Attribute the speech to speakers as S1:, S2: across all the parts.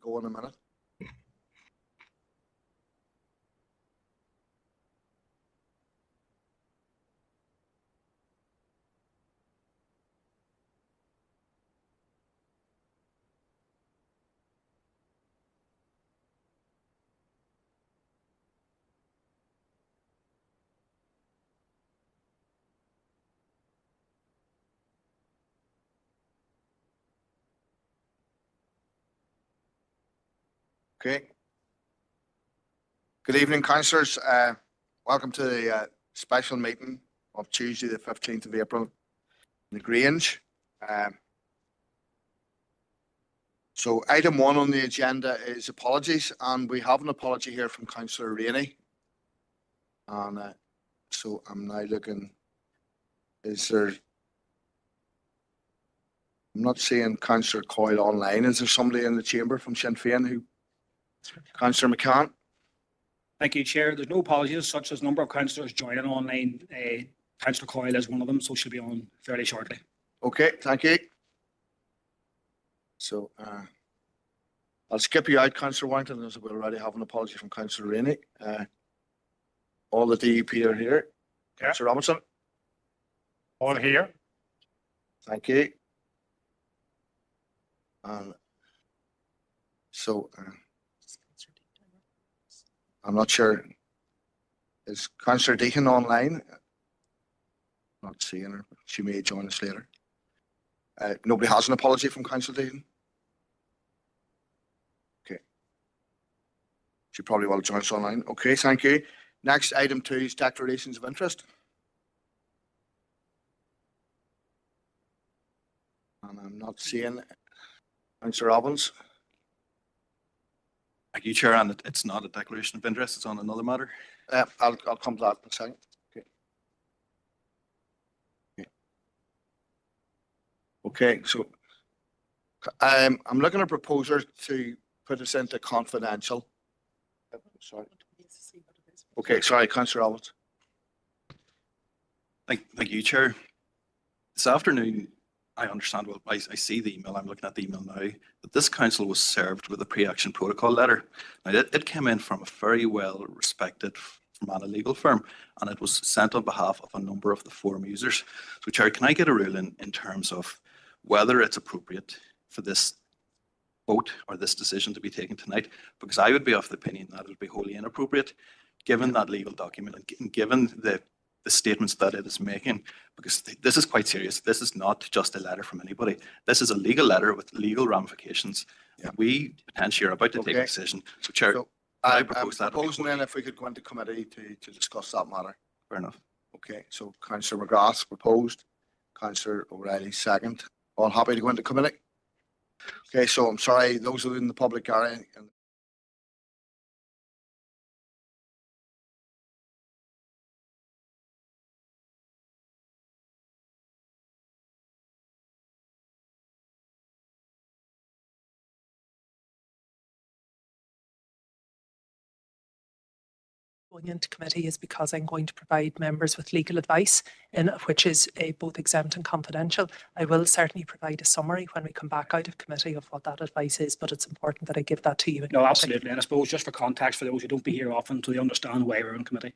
S1: go in a minute. Okay. Good evening, councillors. Welcome to the special meeting of Tuesday, the 15th of April in the Grange. So item 1 on the agenda is apologies, and we have an apology here from Councillor Rainey. And so I'm now looking, I'm not seeing Councillor Coyle online. Is there somebody in the chamber from Sinn Féin who? Councillor McCann.
S2: Thank you, Chair. There's no apologies, such as number of councillors joining online. Councillor Coyle is one of them, so she'll be on fairly shortly.
S1: Okay, thank you. So I'll skip you out, Councillor Warrington, as we already have an apology from Councillor Rainey. All the DEP are here. Yeah. Councillor Robinson.
S3: All here.
S1: Thank you. So I'm not sure. Is Councillor Deacon online? Not seeing her, but she may join us later. Nobody has an apology from Councillor Deacon? Okay. She probably will join us online. Okay, thank you. Next, item 2 is declarations of interest. And I'm not seeing Councillor Robbins.
S4: Thank you, Chair, and it's not a declaration of interest, it's on another matter.
S1: I'll come to that in a second. Okay, so I'm looking at a proposer to put us into confidential. Sorry. Okay, sorry, Councillor Robbins.
S4: Thank you, Chair. This afternoon, I understand, well, I see the email, I'm looking at the email now, that this council was served with a pre-action protocol letter. Now, it came in from a very well-respected legal firm, and it was sent on behalf of a number of the forum users. So, Chair, can I get a ruling in terms of whether it's appropriate for this vote or this decision to be taken tonight? Because I would be of the opinion that it would be wholly inappropriate, given that legal document and given the statements that it is making, because this is quite serious. This is not just a letter from anybody. This is a legal letter with legal ramifications. Yeah. We potentially are about to take a decision. So, Chair, I propose that.
S1: Proposing then if we could go into committee to discuss that matter.
S4: Fair enough.
S1: Okay, so Councillor McGrath proposed, Councillor O'Reilly second. All happy to go into committee? Okay, so I'm sorry, those who are in the public area
S5: going into committee is because I'm going to provide members with legal advice, which is both exempt and confidential. I will certainly provide a summary when we come back out of committee of what that advice is, but it's important that I give that to you.
S2: No, absolutely. And I suppose just for context for those who don't be here often, so they understand why we're in committee.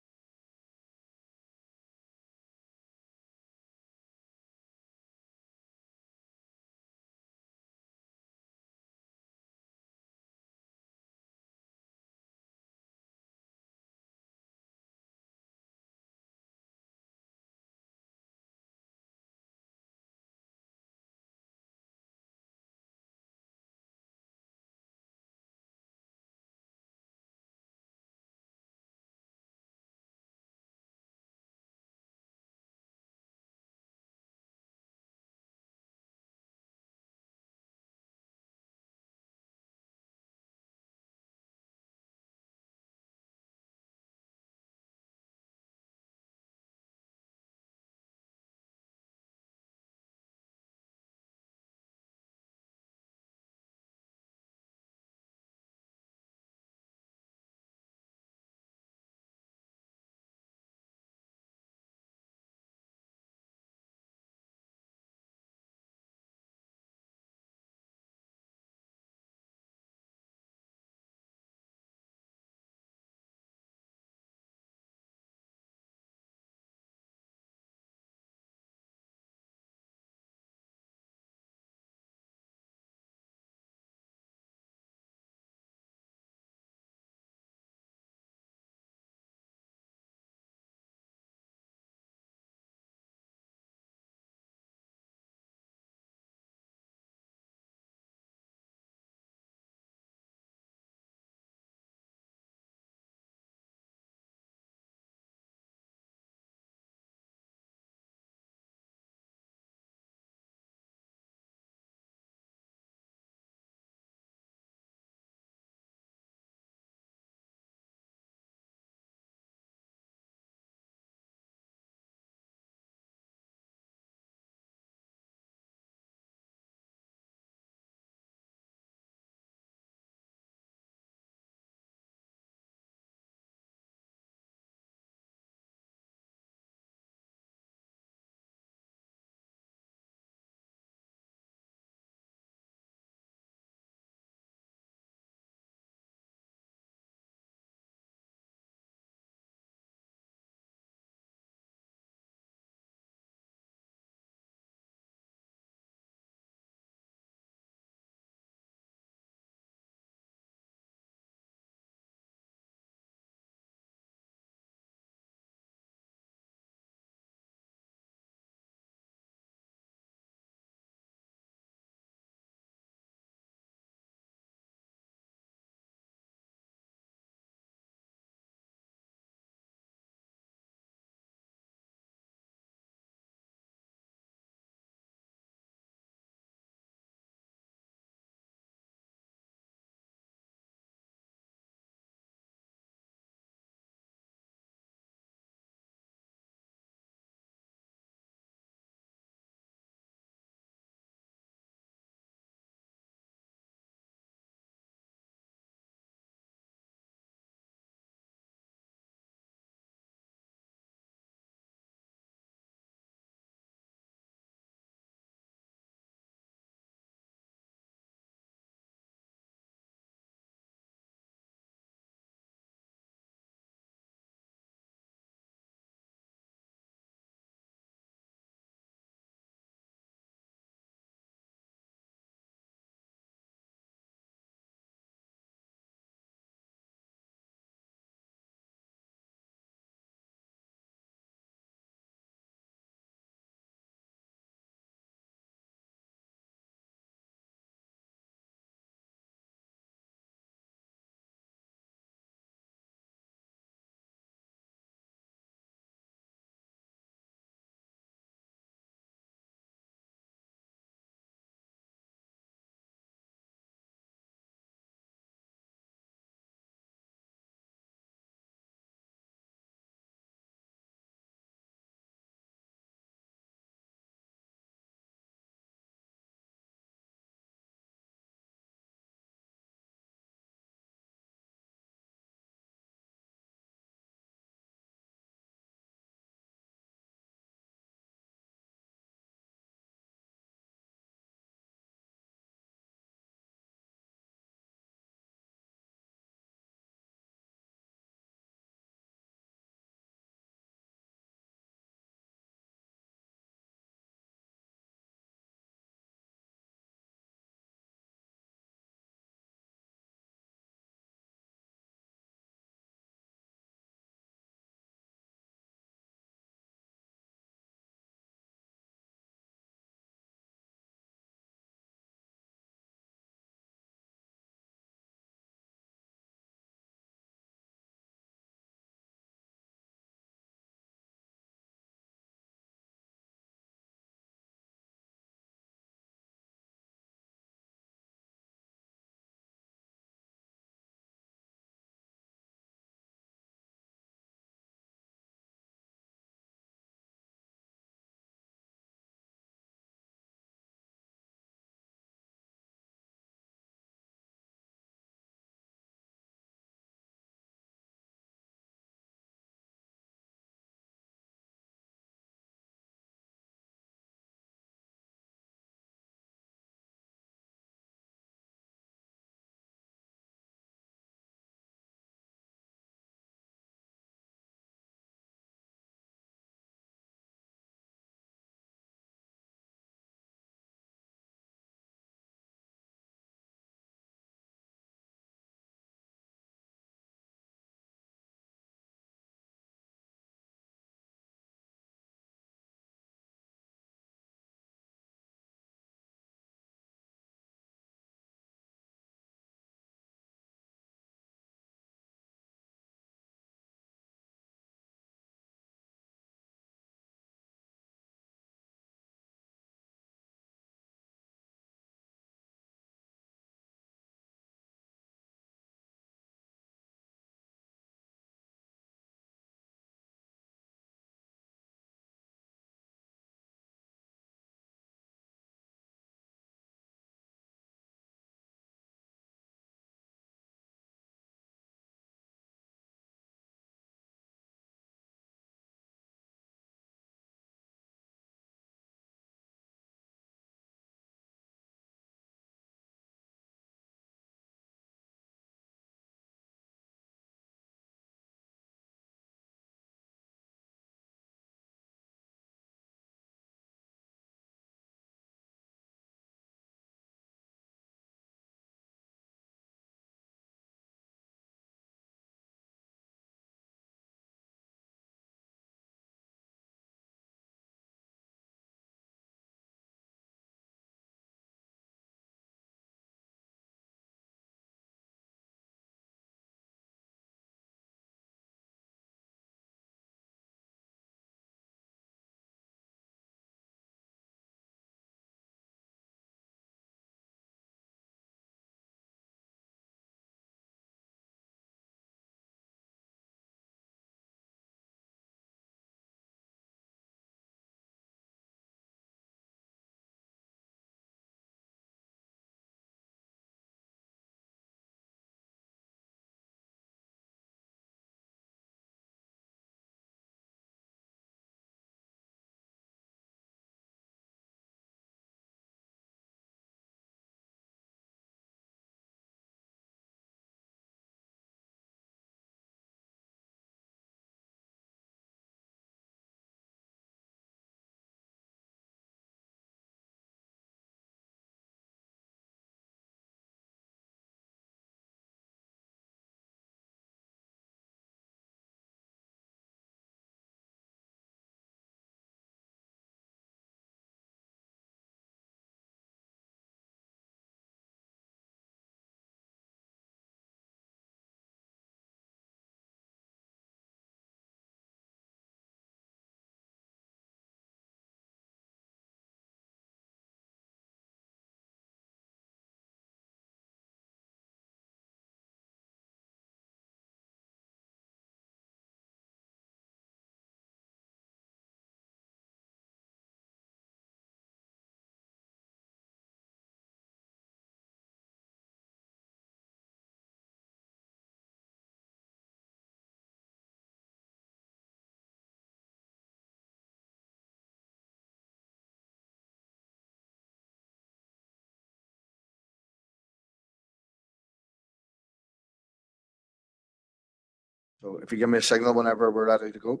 S1: So if you give me a signal whenever we're ready to go.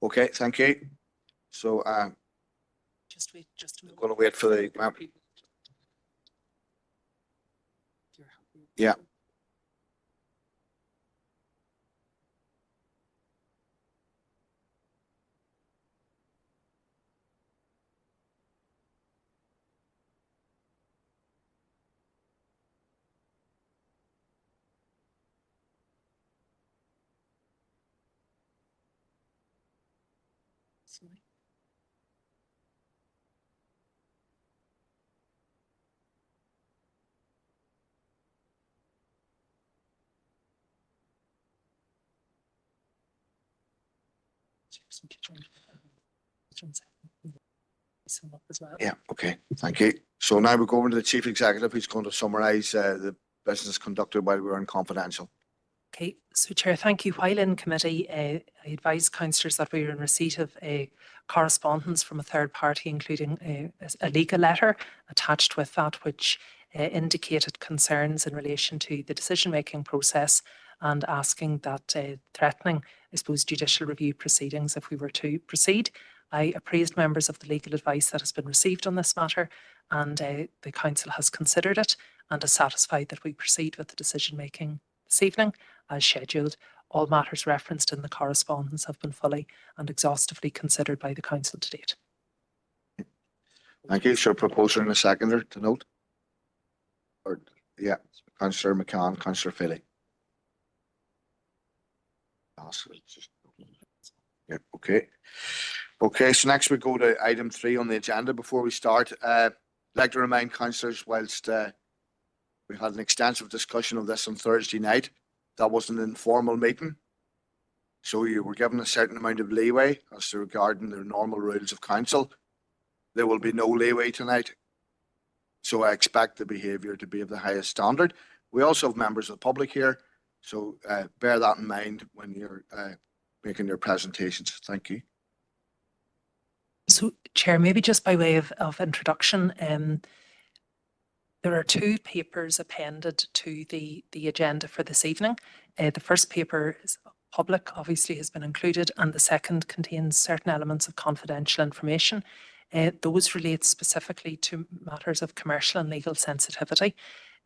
S1: Okay, thank you. So
S5: Just wait, just a moment.
S1: going to wait for the map. Yeah.
S5: Sorry. As well.
S1: Yeah, okay, thank you. So now we're going to the chief executive who's going to summarise the business conducted while we were in confidential.
S5: Okay, so Chair, thank you. While in committee, I advised councillors that we were in receipt of a correspondence from a third party, including a legal letter attached with that, which indicated concerns in relation to the decision-making process and asking that threatening, I suppose, judicial review proceedings if we were to proceed. I appraised members of the legal advice that has been received on this matter, and the council has considered it and is satisfied that we proceed with the decision-making this evening as scheduled. All matters referenced in the correspondence have been fully and exhaustively considered by the council to date.
S1: Thank you. So proposer and a seconder to note. Or yeah, Councillor McCann, Councillor Philly. Yeah, okay. Okay, so next we go to item 3 on the agenda. Before we start, I'd like to remind councillors, whilst we had an extensive discussion of this on Thursday night, that was an informal meeting. So you were given a certain amount of leeway as to regarding the normal rules of council. There will be no leeway tonight. So I expect the behaviour to be of the highest standard. We also have members of the public here, so bear that in mind when you're making your presentations. Thank you.
S5: So, Chair, maybe just by way of introduction, there are 2 papers appended to the agenda for this evening. The first paper is public, obviously has been included, and the second contains certain elements of confidential information. Those relate specifically to matters of commercial and legal sensitivity.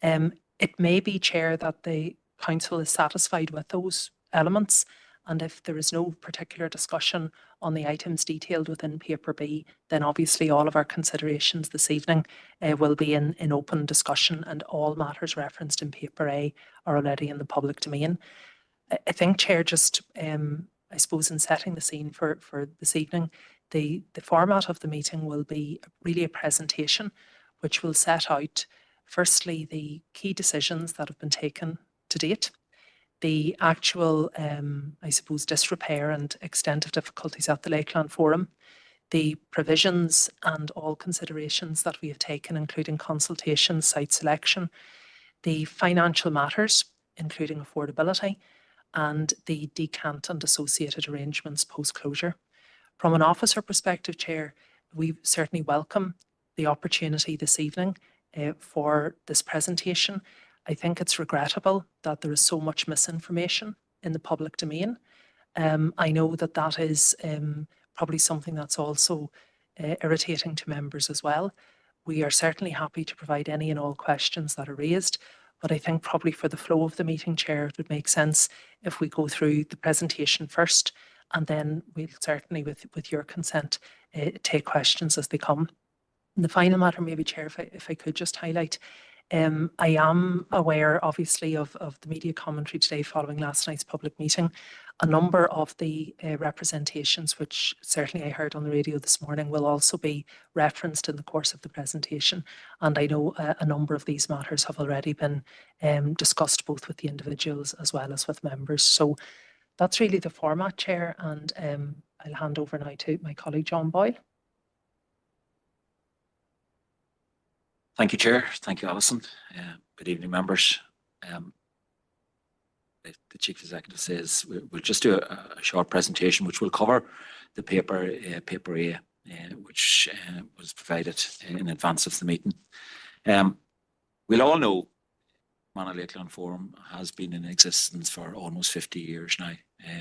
S5: It may be, Chair, that the council is satisfied with those elements, and if there is no particular discussion on the items detailed within paper B, then obviously all of our considerations this evening will be in open discussion, and all matters referenced in paper A are already in the public domain. I think, Chair, just I suppose in setting the scene for this evening, the format of the meeting will be really a presentation which will set out firstly the key decisions that have been taken to date, the actual, I suppose, disrepair and extent of difficulties at the Lakeland Forum, the provisions and all considerations that we have taken, including consultation, site selection, the financial matters, including affordability, and the decant and associated arrangements post-closure. From an officer perspective, Chair, we certainly welcome the opportunity this evening for this presentation. I think it's regrettable that there is so much misinformation in the public domain. I know that that is probably something that's also irritating to members as well. We are certainly happy to provide any and all questions that are raised, but I think probably for the flow of the meeting, Chair, it would make sense if we go through the presentation first, and then we'll certainly, with your consent, take questions as they come. And the final matter, maybe, Chair, if I could just highlight, I am aware, obviously, of the media commentary today following last night's public meeting. A number of the representations, which certainly I heard on the radio this morning, will also be referenced in the course of the presentation. And I know a number of these matters have already been discussed both with the individuals as well as with members. So that's really the format, Chair, and I'll hand over now to my colleague John Boyle.
S6: Thank you, Chair. Thank you, Alison. Good evening, members. the Chief Executive says, we'll just do a short presentation which will cover the paper A, which was provided in advance of the meeting. We'll all know Manor Lakeland Forum has been in existence for almost 50 years now.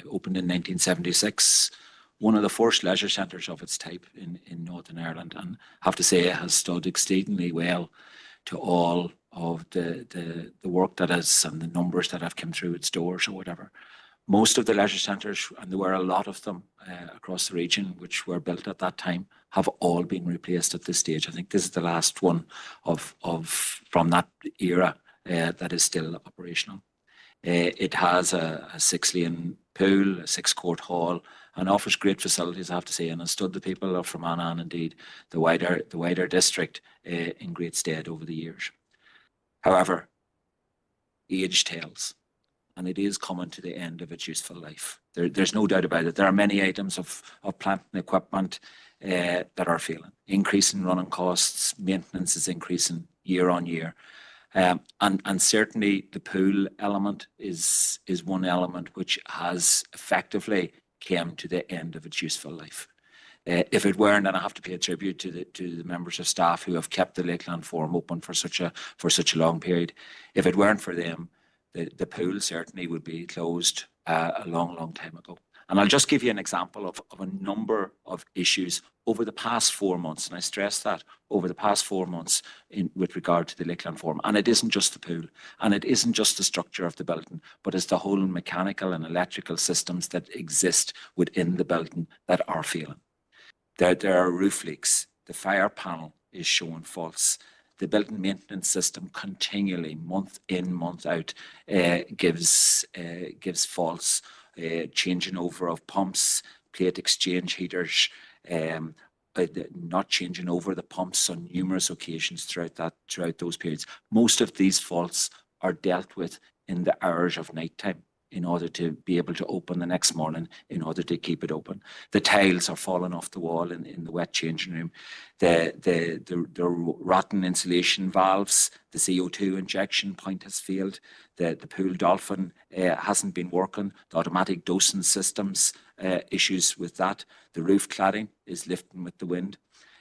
S6: Opened in 1976, one of the first leisure centres of its type in Northern Ireland, and I have to say it has stood exceedingly well to all of the work that has and the numbers that have come through its doors or whatever. Most of the leisure centres, and there were a lot of them across the region which were built at that time, have all been replaced at this stage. I think this is the last one from that era that is still operational. It has a 6-lane pool, a 6-court hall, and offers great facilities, I have to say, and has stood the people of Fermanagh and indeed the wider district in great stead over the years. However, age tells, and it is coming to the end of its useful life. There's no doubt about it. There are many items of plant and equipment that are failing. Increase in running costs, maintenance is increasing year on year. And certainly the pool element is one element which has effectively came to the end of its useful life. If it weren't, and I have to pay a tribute to the members of staff who have kept the Lakeland Forum open for such a long period, if it weren't for them, the pool certainly would be closed a long time ago. And I'll just give you an example of a number of issues over the past 4 months, and I stress that, over the past 4 months with regard to the Lakeland Forum. And it isn't just the pool, and it isn't just the structure of the building, but it's the whole mechanical and electrical systems that exist within the building that are failing. There are roof leaks. The fire panel is showing faults. The building maintenance system continually, month in, month out, gives faults. Changing over of pumps, plate exchange heaters, not changing over the pumps on numerous occasions throughout those periods. Most of these faults are dealt with in the hours of night time in order to be able to open the next morning, in order to keep it open. The tiles are falling off the wall in the wet changing room. The rotten insulation valves, the CO2 injection point has failed. The pool dolphin hasn't been working. The automatic dosing systems, issues with that. The roof cladding is lifting with the wind.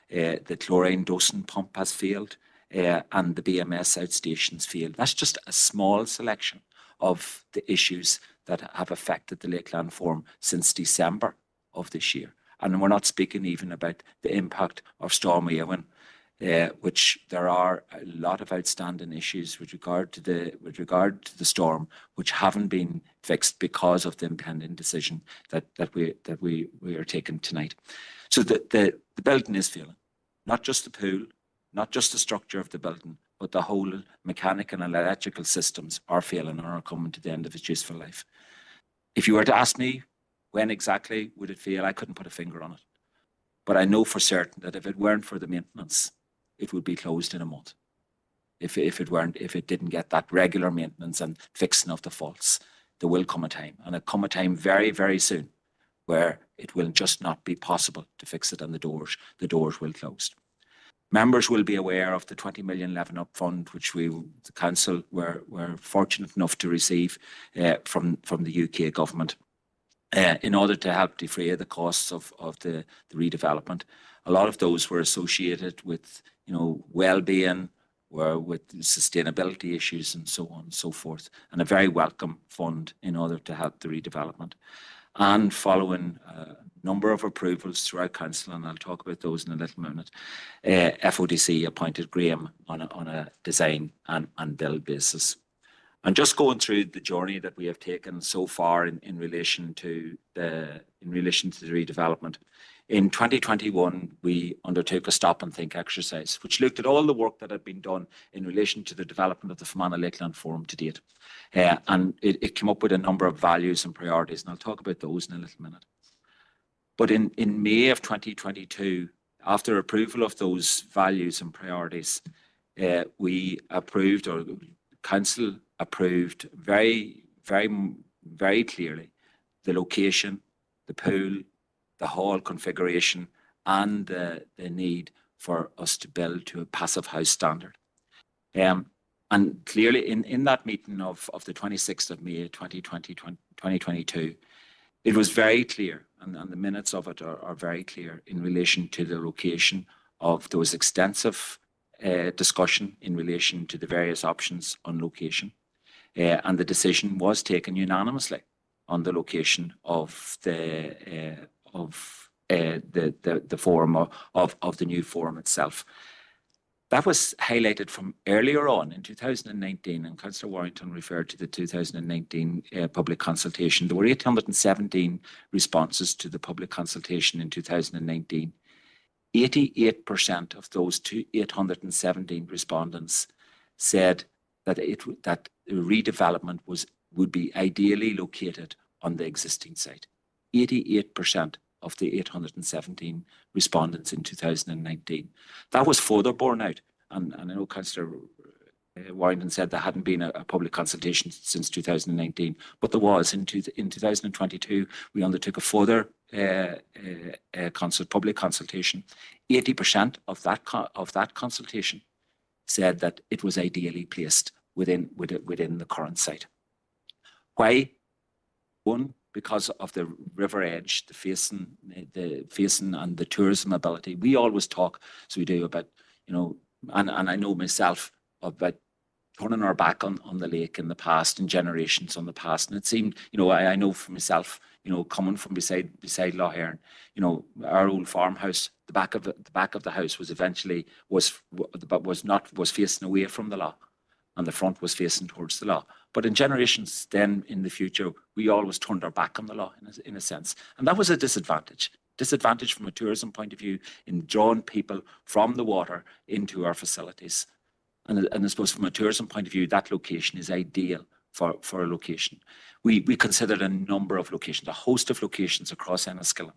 S6: The chlorine dosing pump has failed. And the BMS outstations failed. That's just a small selection of the issues that have affected the Lakeland Forum since December of this year. And we're not speaking even about the impact of Storm Éowyn, which there are a lot of outstanding issues with regard to the storm, which haven't been fixed because of the impending decision that we are taking tonight. So the building is failing, not just the pool, not just the structure of the building, but the whole mechanical and electrical systems are failing and are coming to the end of its useful life. If you were to ask me when exactly would it fail, I couldn't put a finger on it. But I know for certain that if it weren't for the maintenance, it would be closed in a month. If it didn't get that regular maintenance and fixing of the faults, there will come a time, and it come a time very, very soon, where it will just not be possible to fix it, and the doors will close. Members will be aware of the 20 million Leaven Up Fund, which the council were fortunate enough to receive from the UK government in order to help defray the costs of the redevelopment. A lot of those were associated with well-being, with sustainability issues and so on and so forth, and a very welcome fund in order to help the redevelopment. And following a number of approvals throughout council, and I'll talk about those in a little minute, FODC appointed Graham on a design and build basis. And just going through the journey that we have taken so far in relation to the redevelopment. In 2021, we undertook a stop and think exercise, which looked at all the work that had been done in relation to the development of the Fermanagh Lakeland Forum to date. And it came up with a number of values and priorities, and I'll talk about those in a little minute. But in May of 2022, after approval of those values and priorities, we approved, or council approved very, very, very clearly the location, the pool, the hall configuration, and the need for us to build to a passive house standard. And And clearly in that meeting of the 26th of May 2022, it was very clear, and the minutes of it are very clear in relation to the location of those extensive discussion in relation to the various options on location. And the decision was taken unanimously on the location of the forum of the new forum itself. That was highlighted from earlier on in 2019, and Councillor Warrington referred to the 2019 public consultation. There were 817 responses to the public consultation in 2019. 88% of those 817 respondents said that that redevelopment would be ideally located on the existing site. 88% of the 817 respondents in 2019. That was further borne out, and I know Councillor Warrington said there hadn't been a public consultation since 2019, but there was. In 2022, we undertook a further public consultation. 80% of that consultation said that it was ideally placed within the current site. Why? One, because of the river edge, the facing and the tourism ability. We always talk, so we do, about, and I know myself, about turning our back on the lake in the past and generations on the past. And it seemed, I know for myself, coming from beside Lough Erne, our old farmhouse, the back of the house was facing away from the lough, and the front was facing towards the lough. But in generations then in the future, we always turned our back on the lough in a sense. And that was a disadvantage from a tourism point of view in drawing people from the water into our facilities. And I suppose from a tourism point of view, that location is ideal for a location. We considered a number of locations, a host of locations across Enniskillen.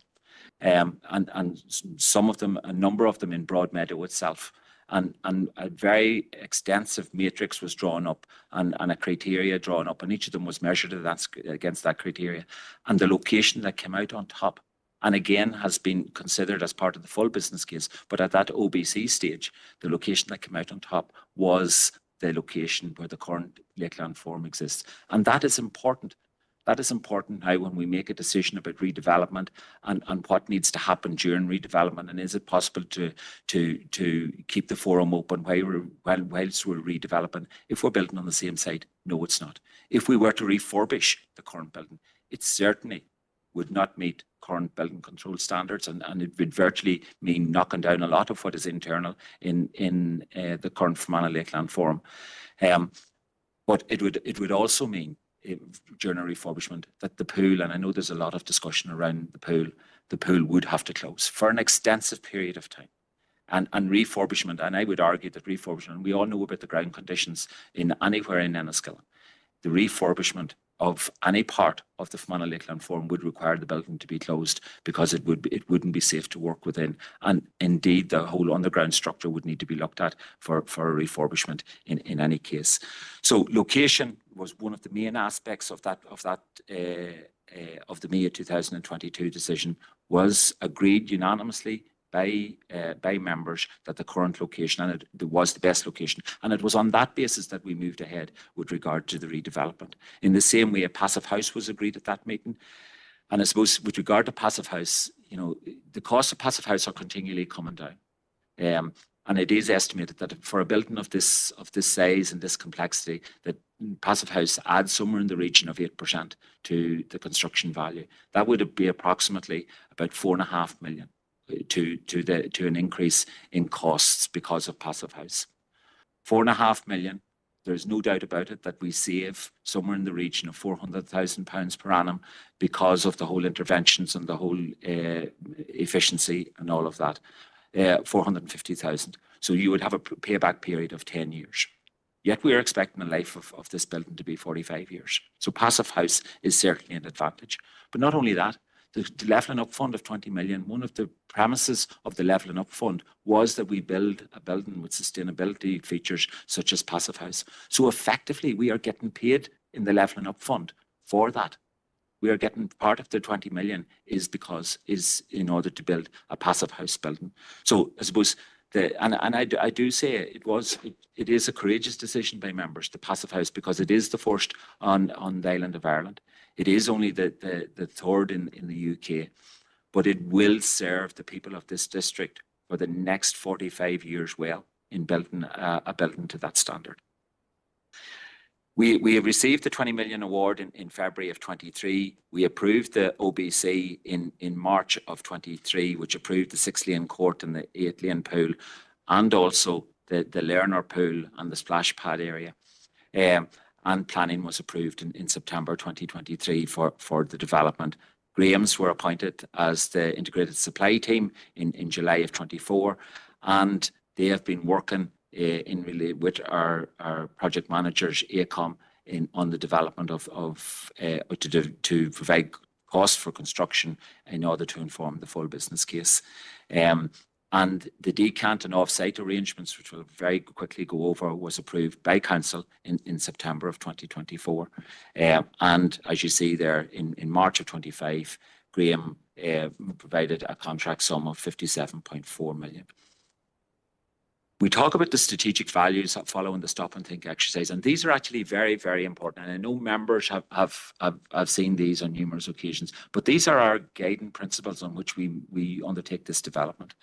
S6: And some of them, a number of them in Broadmeadow itself. And a very extensive matrix was drawn up and a criteria drawn up, and each of them was measured against that criteria. And the location that came out on top, and again has been considered as part of the full business case, but at that OBC stage, the location that came out on top was the location where the current Lakeland Forum exists. And that is important. That is important now when we make a decision about redevelopment and what needs to happen during redevelopment, and is it possible to keep the forum open whilst we're redeveloping if we're building on the same site? No, it's not. If we were to refurbish the current building, it certainly would not meet current building control standards, and it would virtually mean knocking down a lot of what is internal in the current Fermanagh Lakeland Forum. But it would also mean, during a refurbishment, that the pool, and I know there's a lot of discussion around the pool would have to close for an extensive period of time. And refurbishment, and I would argue that refurbishment, we all know about the ground conditions anywhere in Enniskillen. The refurbishment of any part of the Fermanagh Lakeland Forum would require the building to be closed, because it wouldn't be safe to work within, and indeed the whole underground structure would need to be looked at for a refurbishment in any case. So location was one of the main aspects of the May 2022 decision, was agreed unanimously by members that the current location, and it was the best location, and it was on that basis that we moved ahead with regard to the redevelopment. In the same way, a passive house was agreed at that meeting, and I suppose with regard to passive house, the costs of passive house are continually coming down, and it is estimated that for a building of this size and this complexity, that passive house adds somewhere in the region of 8% to the construction value. That would be approximately about 4.5 million. To an increase in costs because of passive house. 4.5 million, there's no doubt about it that we save somewhere in the region of £400,000 per annum because of the whole interventions and the whole efficiency and all of that. 450,000. So you would have a payback period of 10 years. Yet we are expecting the life of this building to be 45 years. So passive house is certainly an advantage. But not only that, the Levelling Up Fund of 20 million, one of the premises of the Levelling Up Fund was that we build a building with sustainability features such as passive house. So effectively, we are getting paid in the Levelling Up Fund for that. We are getting part of the 20 million is in order to build a passive house building. So I suppose I do say it is a courageous decision by members, the Passive House, because it is the first on the island of Ireland. It is only the third in the UK, but it will serve the people of this district for the next 45 years well in building a building to that standard. We have received the 20 million award in February of 23. We approved the OBC in March of 23, which approved the 6-lane court and the 8-lane pool, and also the learner pool and the splash pad area. And planning was approved in September 2023 for the development. Graham's were appointed as the integrated supply team in July of 24, and they have been working with our project managers, AECOM, on the development to provide costs for construction in order to inform the full business case. And the decant and off-site arrangements, which we'll very quickly go over, was approved by Council in September of 2024. And as you see there, in March of 25, Graham provided a contract sum of 57.4 million. We talk about the strategic values following the stop and think exercise, and these are actually very, very important. And I know members have seen these on numerous occasions, but these are our guiding principles on which we undertake this development.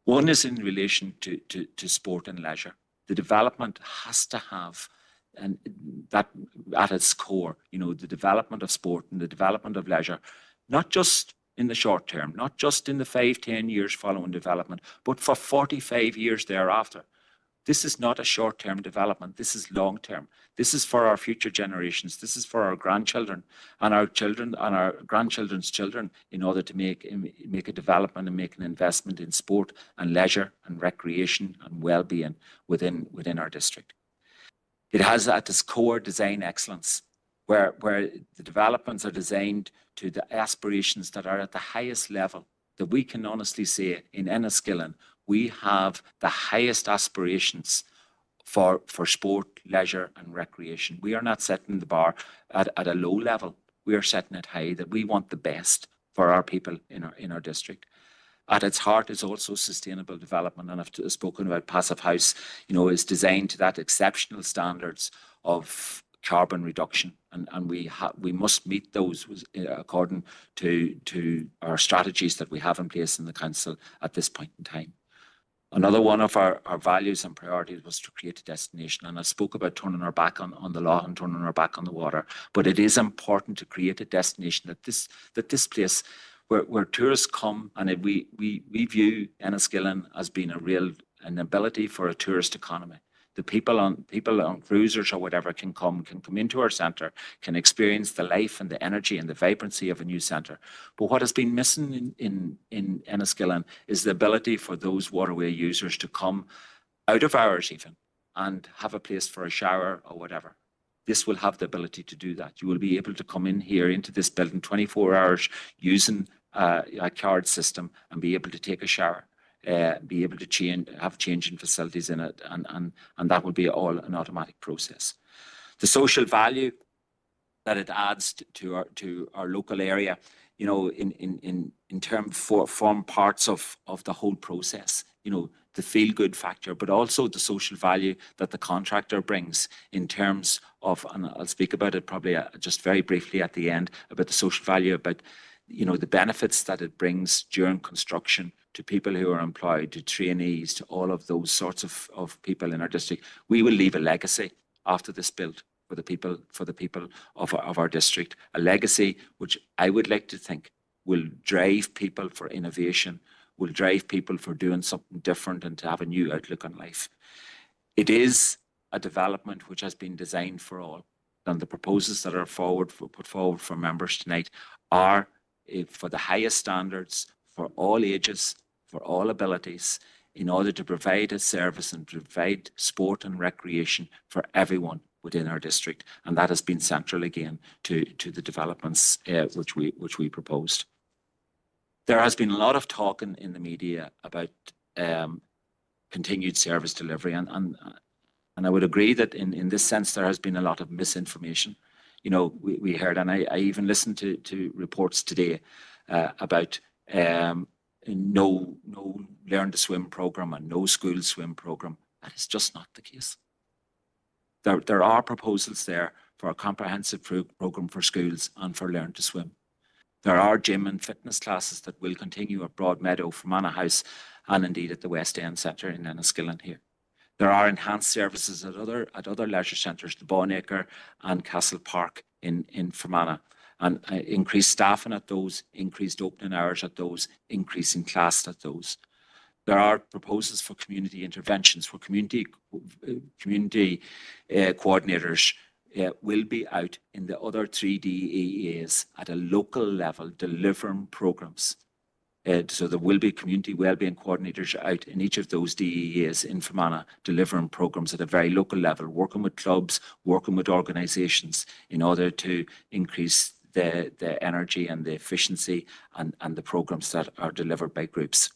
S6: One is in relation to sport and leisure. The development has to have, and that at its core, the development of sport and the development of leisure, not just in the short term, not just in the 5-10 years following development, but for 45 years thereafter. This is not a short-term development. This is long-term. This is for our future generations. This is for our grandchildren and our children and our grandchildren's children, in order to make a development and make an investment in sport and leisure and recreation and well-being within our district. It has at its core design excellence, where the developments are designed to the aspirations that are at the highest level, that we can honestly say in Enniskillen, we have the highest aspirations for sport, leisure and recreation. We are not setting the bar at a low level. We are setting it high, that we want the best for our people in our district. At its heart is also sustainable development, and I've spoken about Passive House, is designed to that exceptional standards of carbon reduction, and we must meet those according to our strategies that we have in place in the council at this point in time. Another one of our values and priorities was to create a destination, and I spoke about turning our back on the law and turning our back on the water, but it is important to create a destination that this place where tourists come, and we view Enniskillen as being an ability for a tourist economy. The people on cruisers or whatever can come into our centre, can experience the life and the energy and the vibrancy of a new centre. But what has been missing in Enniskillen is the ability for those waterway users to come out of hours even and have a place for a shower or whatever. This will have the ability to do that. You will be able to come in here into this building 24 hours using a card system and be able to take a shower. Be able to have changing facilities in it, and that will be all an automatic process. The social value that it adds to our local area, in terms form parts of the whole process. The feel good factor, but also the social value that the contractor brings in terms of, and I'll speak about it probably just very briefly at the end, about the social value, about the benefits that it brings during construction to people who are employed, to trainees, to all of those sorts of people in our district. We will leave a legacy after this build for the people of our district, a legacy which I would like to think will drive people for innovation, will drive people for doing something different and to have a new outlook on life. It is a development which has been designed for all, and the proposals that are put forward for members tonight are for the highest standards, for all ages, for all abilities, in order to provide a service and provide sport and recreation for everyone within our district. And that has been central again to the developments which we proposed. There has been a lot of talk in the media about continued service delivery, and I would agree that in this sense there has been a lot of misinformation. We heard, and I even listened to reports today about no learn to swim program and no school swim program. That is just not the case. There are proposals there for a comprehensive program for schools and for learn to swim. There are gym and fitness classes that will continue at Broadmeadow, Fermanagh House, and indeed at the West End Centre in Enniskillen here. There are enhanced services at other leisure centres, the Bonacre and Castle Park in Fermanagh, and increased staffing at those, increased opening hours at those, increasing class at those. There are proposals for community interventions, where community coordinators will be out in the other 3 DEAs at a local level delivering programmes. So there will be community wellbeing coordinators out in each of those DEAs in Fermanagh delivering programmes at a very local level, working with clubs, working with organisations in order to increase the energy and the efficiency and the programmes that are delivered by groups.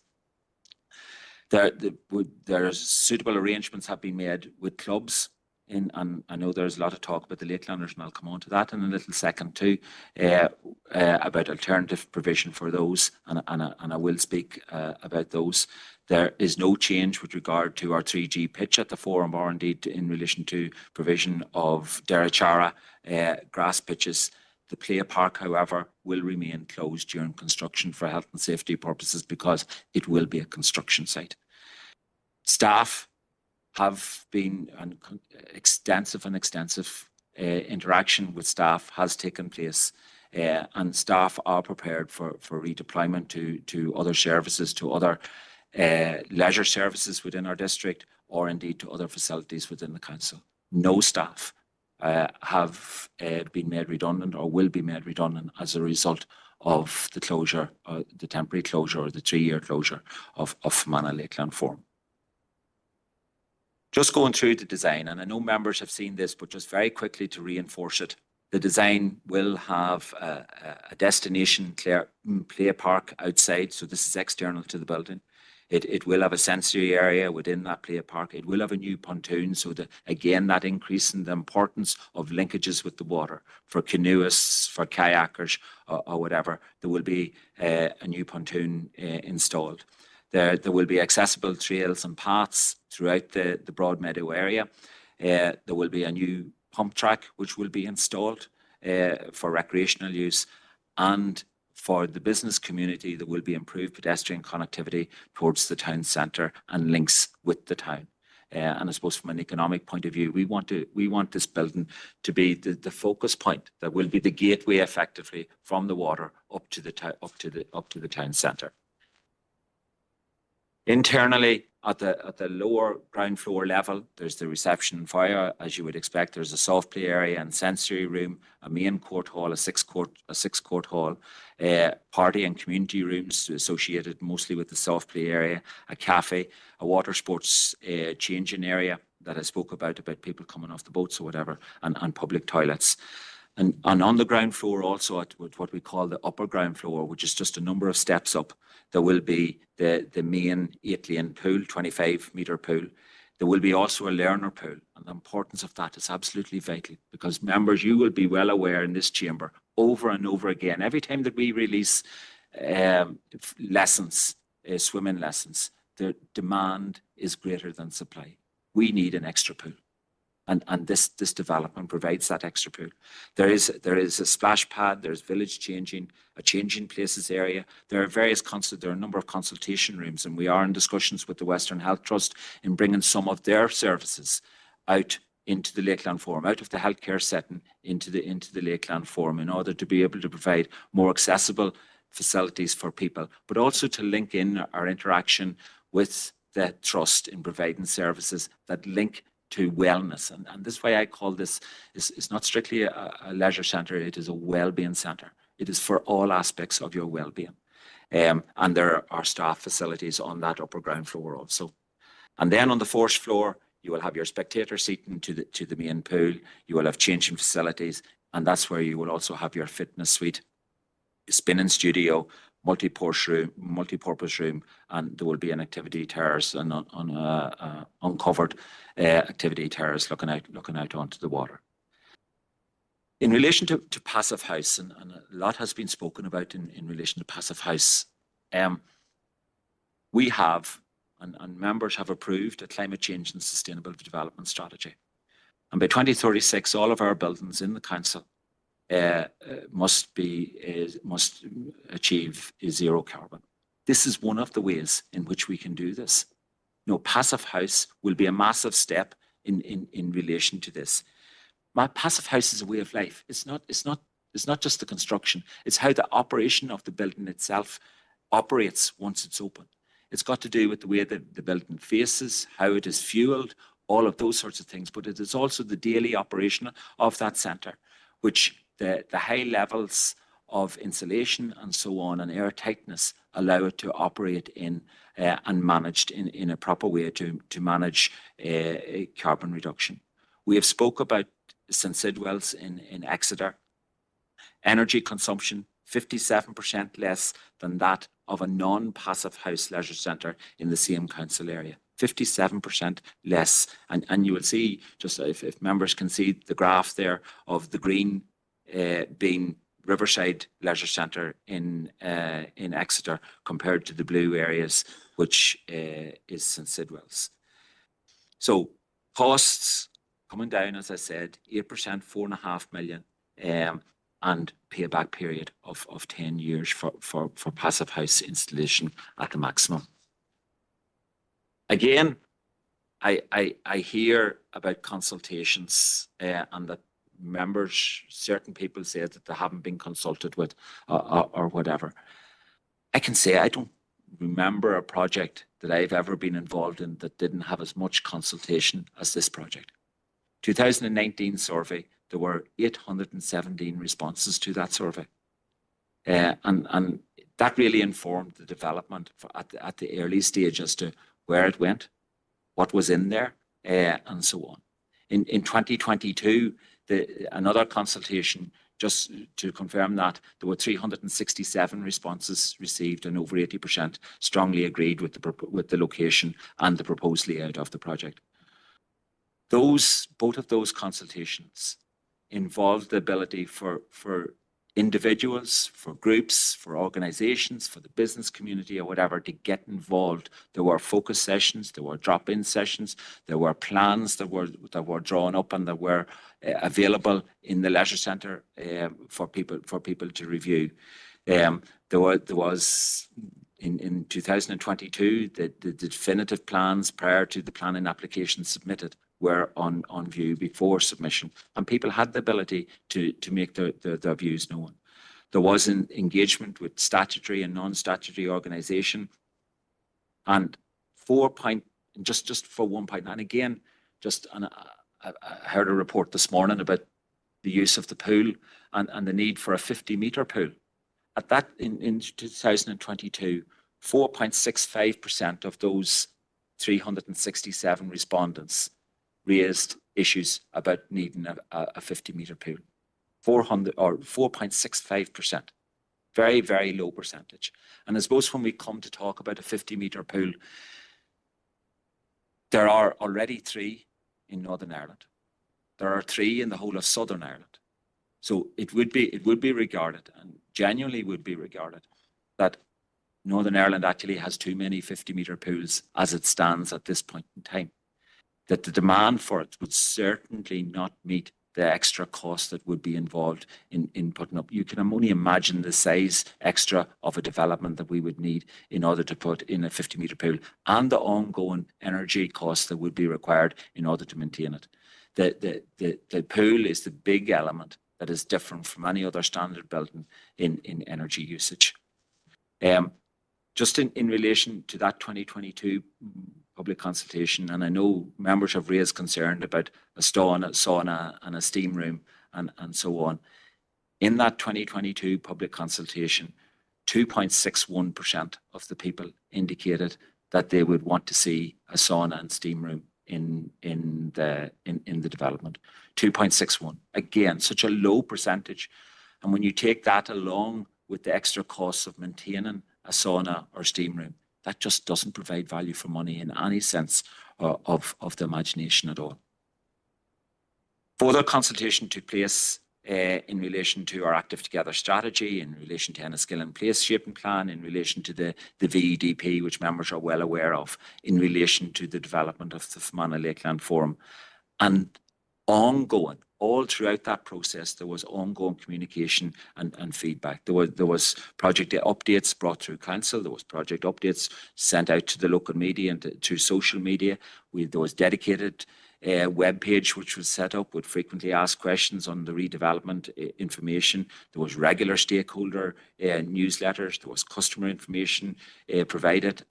S6: There's suitable arrangements have been made with clubs. And I know there's a lot of talk about the Lakelanders, and I'll come on to that in a little second too, about alternative provision for those, and I will speak about those. There is no change with regard to our 3G pitch at the Forum, or indeed in relation to provision of Derechara grass pitches. The play park, however, will remain closed during construction for health and safety purposes because it will be a construction site. Staff have been extensive interaction with staff has taken place, and staff are prepared for redeployment to other services, to other leisure services within our district, or indeed to other facilities within the council. No staff have been made redundant or will be made redundant as a result of the closure, the temporary closure or the 3-year closure of Fermanagh Lakeland Forum. Just going through the design, and I know members have seen this, but just very quickly to reinforce it, the design will have a destination play park outside, so this is external to the building. It will have a sensory area within that play park. It will have a new pontoon, so that again, that increasing the importance of linkages with the water for canoeists, for kayakers, or whatever. There will be a new pontoon installed. There will be accessible trails and paths throughout the Broadmeadow area. There will be a new pump track which will be installed for recreational use, and for the business community there will be improved pedestrian connectivity towards the town centre and links with the town. And I suppose from an economic point of view, we want this building to be the focus point that will be the gateway effectively from the water up to the town centre. Internally, at the lower ground floor level, there's the reception and foyer, as you would expect. There's a soft play area and sensory room, a main court hall, a six court hall, party and community rooms associated mostly with the soft play area, a cafe, a water sports changing area that I spoke about people coming off the boats or whatever, and public toilets. And on the ground floor also, at what we call the upper ground floor, which is just a number of steps up, there will be the main 8-lane pool, 25-metre pool. There will be also a learner pool, and the importance of that is absolutely vital, because members, you will be well aware in this chamber over and over again, every time that we release lessons, swimming lessons, the demand is greater than supply. We need an extra pool. And this development provides that extra pool. There is a splash pad. There's village changing, a changing places area. There are there are a number of consultation rooms, and we are in discussions with the Western Health Trust in bringing some of their services out into the Lakeland Forum, out of the healthcare setting into the Lakeland Forum, in order to be able to provide more accessible facilities for people, but also to link in our interaction with the trust in providing services that link to wellness. And this is why I call this is not strictly a leisure centre, it is a wellbeing centre. It is for all aspects of your wellbeing. And there are staff facilities on that upper ground floor also. And then on the fourth floor, you will have your spectator seating to the main pool. You will have changing facilities, and that's where you will also have your fitness suite, spinning studio, multi-purpose room, and there will be an activity terrace and on uncovered activity terrace looking out onto the water. In relation to Passive House, and a lot has been spoken about in relation to Passive House, we have, and members have approved, a climate change and sustainable development strategy. And by 2036, all of our buildings in the council must achieve zero carbon. This is one of the ways in which we can do this. Passive house will be a massive step in relation to this. My passive house is a way of life. It's not just the construction. It's how the operation of the building itself operates once it's open. It's got to do with the way that the building faces, how it is fueled, all of those sorts of things. But it is also the daily operation of that centre, which the high levels of insulation and so on and air tightness allow it to operate in and managed in a proper way to manage carbon reduction. We have spoke about St. Sidwell's in Exeter. Energy consumption 57% less than that of a non-passive house leisure centre in the same council area. 57% less. And you will see, just if members can see the graph there of the green being Riverside Leisure Centre in Exeter compared to the blue areas, which is St. Sidwell's. So costs coming down, as I said, 8%, 4.5 million, and payback period of 10 years for passive house installation at the maximum. Again, I hear about consultations and that members, certain people say that they haven't been consulted with or whatever. I can say I don't remember a project that I've ever been involved in that didn't have as much consultation as this project. 2019 survey, there were 817 responses to that survey. And that really informed the development at the early stage as to where it went, what was in there, and so on. In 2022, another consultation, just to confirm that, there were 367 responses received and over 80% strongly agreed with the location and the proposed layout of the project. Both of those consultations involved the ability for individuals, for groups, for organizations, for the business community or whatever to get involved. There were focus sessions, there were drop-in sessions, there were plans that were drawn up and that were available in the leisure centre for people to review. There was in 2022 the definitive plans prior to the planning application submitted were on view before submission, and people had the ability to make their views known. There was an engagement with statutory and non-statutory organisation, and just for 1 point, and again, I heard a report this morning about the use of the pool and the need for a 50-metre pool. At that, in 2022, 4.65% of those 367 respondents raised issues about needing a 50-metre pool. 4.65%. Very, very low percentage. And I suppose when we come to talk about a 50-metre pool, there are already 3 in Northern Ireland. There are 3 in the whole of Southern Ireland. So it would be regarded, and genuinely would be regarded, that Northern Ireland actually has too many 50-metre pools as it stands at this point in time. That the demand for it would certainly not meet the extra cost that would be involved in putting up. You can only imagine the size extra of a development that we would need in order to put in a 50-metre pool and the ongoing energy costs that would be required in order to maintain it. The pool is the big element that is different from any other standard building in energy usage. Just in relation to that 2022 public consultation, and I know members have raised concern about a sauna and a steam room and so on. In that 2022 public consultation, 2.61% of the people indicated that they would want to see a sauna and steam room in the development. 2.61. Again, such a low percentage. And when you take that along with the extra costs of maintaining a sauna or steam room, that just doesn't provide value for money in any sense of the imagination at all. Further consultation took place in relation to our Active Together strategy, in relation to a skill in place shaping plan, in relation to the VEDP, which members are well aware of, in relation to the development of the Fermanagh Lakeland Forum. And ongoing, all throughout that process, there was ongoing communication and feedback. There was project updates brought through council. There was project updates sent out to the local media and to social media. There was dedicated web page which was set up with frequently asked questions on the redevelopment information. There was regular stakeholder newsletters. There was customer information provided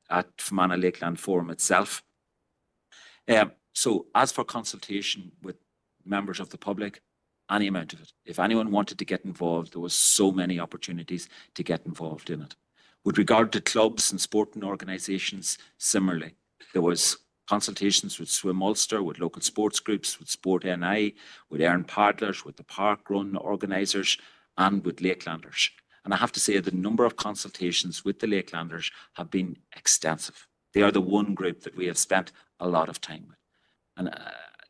S6: at Fermanagh Lakeland Forum itself. So as for consultation with members of the public, any amount of it. If anyone wanted to get involved, there was so many opportunities to get involved in it. With regard to clubs and sporting organisations, similarly, there was consultations with Swim Ulster, with local sports groups, with Sport NI, with Erin Paddlers, with the park run organisers, and with Lakelanders. And I have to say the number of consultations with the Lakelanders have been extensive. They are the one group that we have spent a lot of time with. And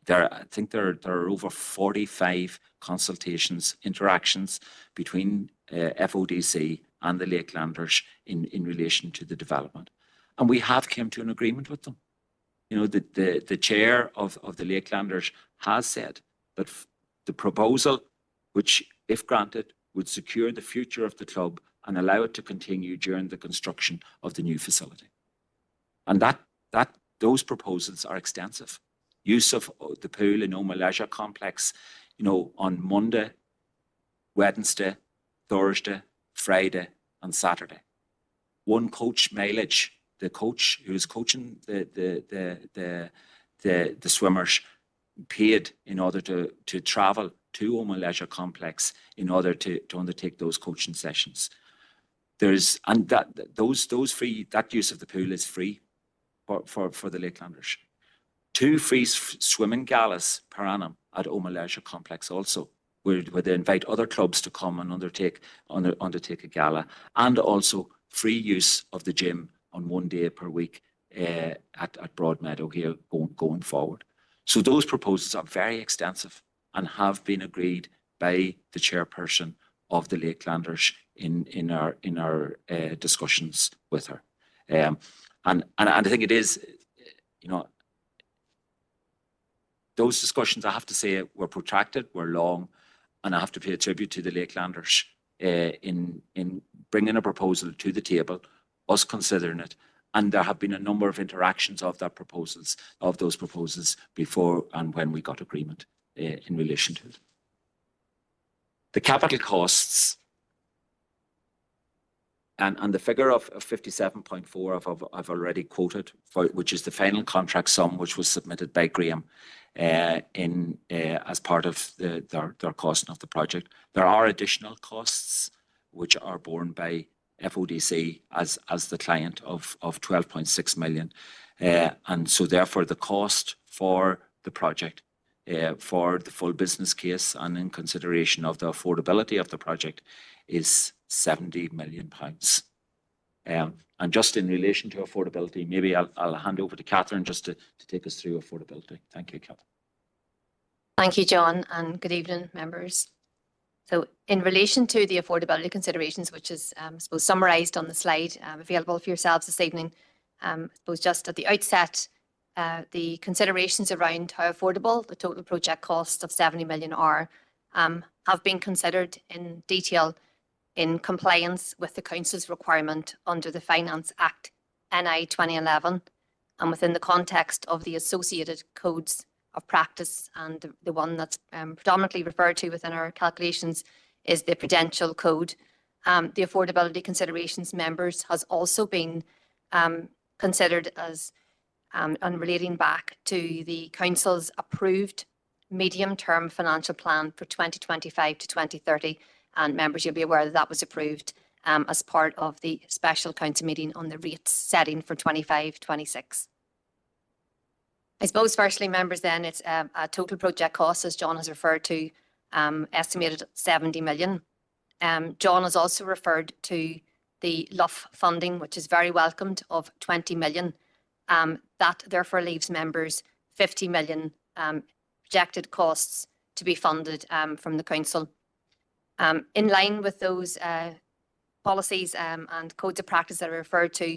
S6: I think there are over 45 consultations, interactions between FODC and the Lakelanders in relation to the development. And we have come to an agreement with them. You know, the chair of the Lakelanders has said that the proposal, which if granted, would secure the future of the club and allow it to continue during the construction of the new facility. And those proposals are extensive. Use of the pool in Oma Leisure Complex, you know, on Monday, Wednesday, Thursday, Friday, and Saturday. One coach mileage. The coach who is coaching the swimmers paid in order to travel to Oma Leisure Complex in order to undertake those coaching sessions. That use of the pool is free for the Lakelanders. 2 free swimming galas per annum at Oma Leisure Complex also, where they invite other clubs to come and undertake a gala, and also free use of the gym on 1 day per week at Broadmeadow here going forward. So those proposals are very extensive and have been agreed by the chairperson of the Lakelanders in our discussions with her. And I think it is, you know, those discussions, I have to say, were protracted, were long, and I have to pay a tribute to the Lakelanders in bringing a proposal to the table, us considering it, and there have been a number of interactions of those proposals before and when we got agreement in relation to it. The capital costs and the figure of 57.4 I've already quoted, which is the final contract sum which was submitted by Graham as part of their costing of the project. There are additional costs which are borne by FODC as the client of 12.6 million. And so therefore the cost for the project, for the full business case and in consideration of the affordability of the project is £70 million. And just in relation to affordability, maybe I'll hand over to Catherine just to take us through affordability. Thank you, Catherine.
S7: Thank you, John, and good evening, members. So in relation to the affordability considerations, which is, I suppose, summarised on the slide available for yourselves this evening, I suppose just at the outset, the considerations around how affordable the total project costs of 70 million are have been considered in detail in compliance with the Council's requirement under the Finance Act NI 2011 and within the context of the associated codes of practice, and the one that's predominantly referred to within our calculations is the Prudential Code. The affordability considerations members has also been considered as and relating back to the Council's approved medium-term financial plan for 2025 to 2030. And members, you'll be aware that that was approved as part of the special council meeting on the rates setting for 25-26. I suppose firstly, members, then it's a total project cost, as John has referred to, estimated at 70 million. John has also referred to the LUF funding, which is very welcomed, of 20 million. That therefore leaves members 50 million projected costs to be funded from the council. In line with those policies and codes of practice that are referred to,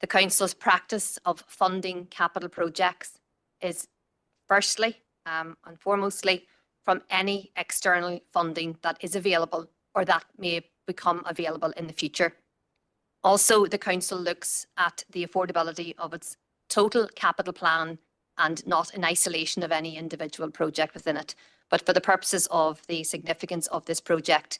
S7: the council's practice of funding capital projects is firstly and foremostly from any external funding that is available or that may become available in the future. Also, the council looks at the affordability of its total capital plan and not in isolation of any individual project within it, but for the purposes of the significance of this project.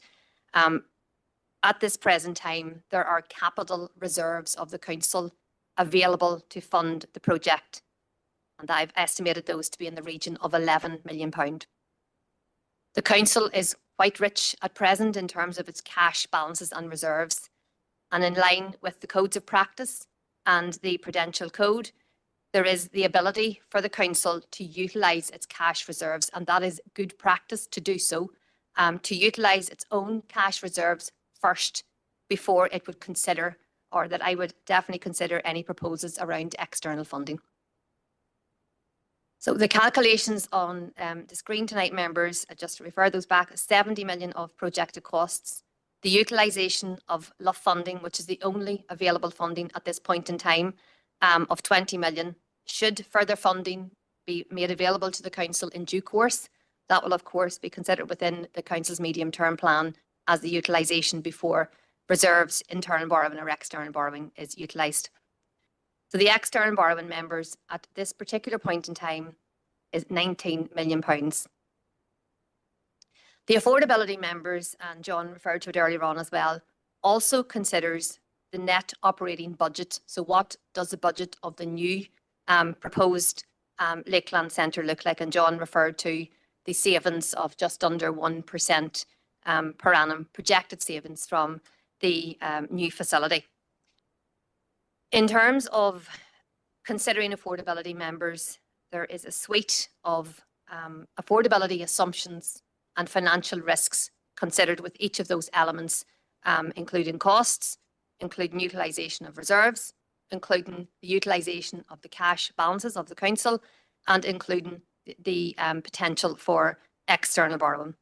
S7: At this present time, there are capital reserves of the council available to fund the project, and I've estimated those to be in the region of £11 million. The council is quite rich at present in terms of its cash balances and reserves, and in line with the codes of practice and the Prudential Code, there is the ability for the council to utilise its cash reserves, and that is good practice to do so, to utilise its own cash reserves first before it would consider, or that I would definitely consider, any proposals around external funding. So the calculations on the screen tonight, members, just to refer those back, 70 million of projected costs, the utilisation of LUF funding, which is the only available funding at this point in time, of 20 million. Should further funding be made available to the council in due course, that will of course be considered within the council's medium-term plan as the utilisation before reserves, internal borrowing or external borrowing is utilised. So the external borrowing, members, at this particular point in time is £19 million. The affordability, members, and John referred to it earlier on as well, also considers the net operating budget. So what does the budget of the new proposed Lakeland Centre look like? And John referred to the savings of just under 1% per annum, projected savings from the new facility. In terms of considering affordability, members, there is a suite of affordability assumptions and financial risks considered with each of those elements, including costs, including utilisation of reserves, including the utilisation of the cash balances of the council, and including the potential for external borrowing.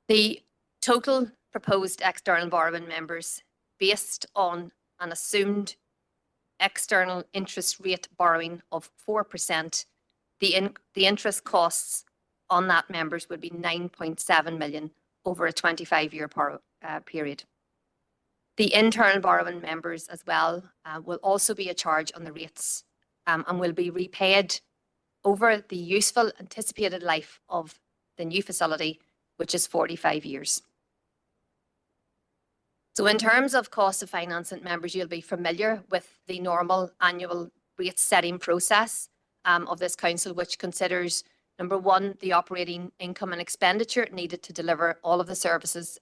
S7: The total proposed external borrowing, members, based on an assumed external interest rate borrowing of 4%, the interest costs on that, members, would be 9.7 million over a 25-year period. The internal borrowing, members, as well, will also be a charge on the rates and will be repaid over the useful anticipated life of the new facility, which is 45 years. So in terms of cost of financing, members, you'll be familiar with the normal annual rate setting process of this council, which considers, number one, the operating income and expenditure needed to deliver all of the services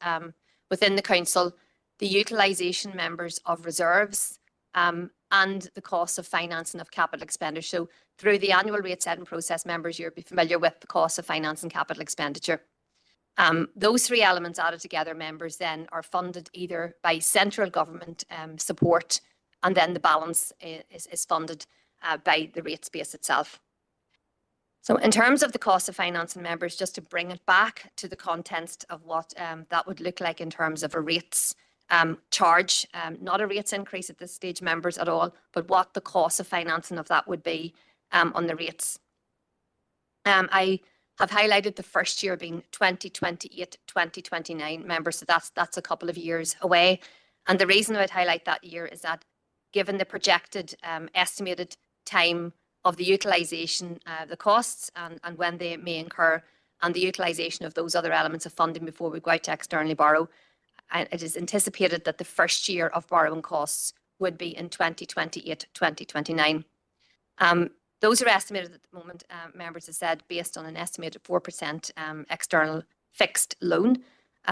S7: within the council, the utilisation, members, of reserves, and the cost of financing of capital expenditure. So through the annual rate setting process, members, you'll be familiar with the cost of financing capital expenditure. Those three elements added together, members, then are funded either by central government support, and then the balance is funded by the rate space itself. So in terms of the cost of financing, members, just to bring it back to the context of what that would look like in terms of a rates charge, not a rates increase at this stage, members, at all, but what the cost of financing of that would be on the rates. I have highlighted the first year being 2028, 2029, members, so that's a couple of years away. And the reason I'd highlight that year is that given the projected estimated time of the utilisation, the costs and when they may incur, and the utilisation of those other elements of funding before we go out to externally borrow, it is anticipated that the first year of borrowing costs would be in 2028, 2029. Those are estimated at the moment, members have said, based on an estimated 4% external fixed loan,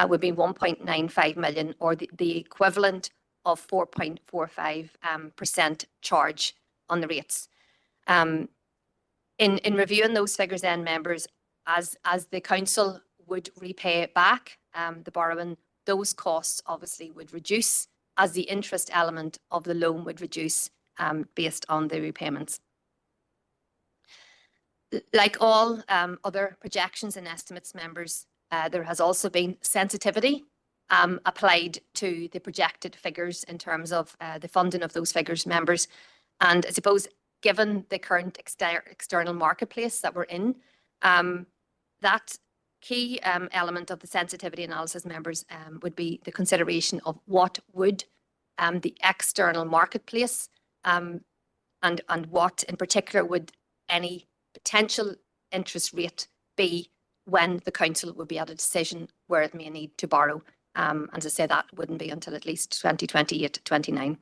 S7: would be 1.95 million, or the equivalent of 4.45% charge on the rates. In reviewing those figures then, members, as the council would repay back the borrowing, those costs obviously would reduce as the interest element of the loan would reduce based on the repayments. Like all other projections and estimates, members, there has also been sensitivity applied to the projected figures in terms of the funding of those figures, members. And I suppose, given the current external marketplace that we're in, that key element of the sensitivity analysis, members, would be the consideration of what would the external marketplace and what in particular would any potential interest rate be when the council would be at a decision where it may need to borrow. And as I say, that wouldn't be until at least 2028-29.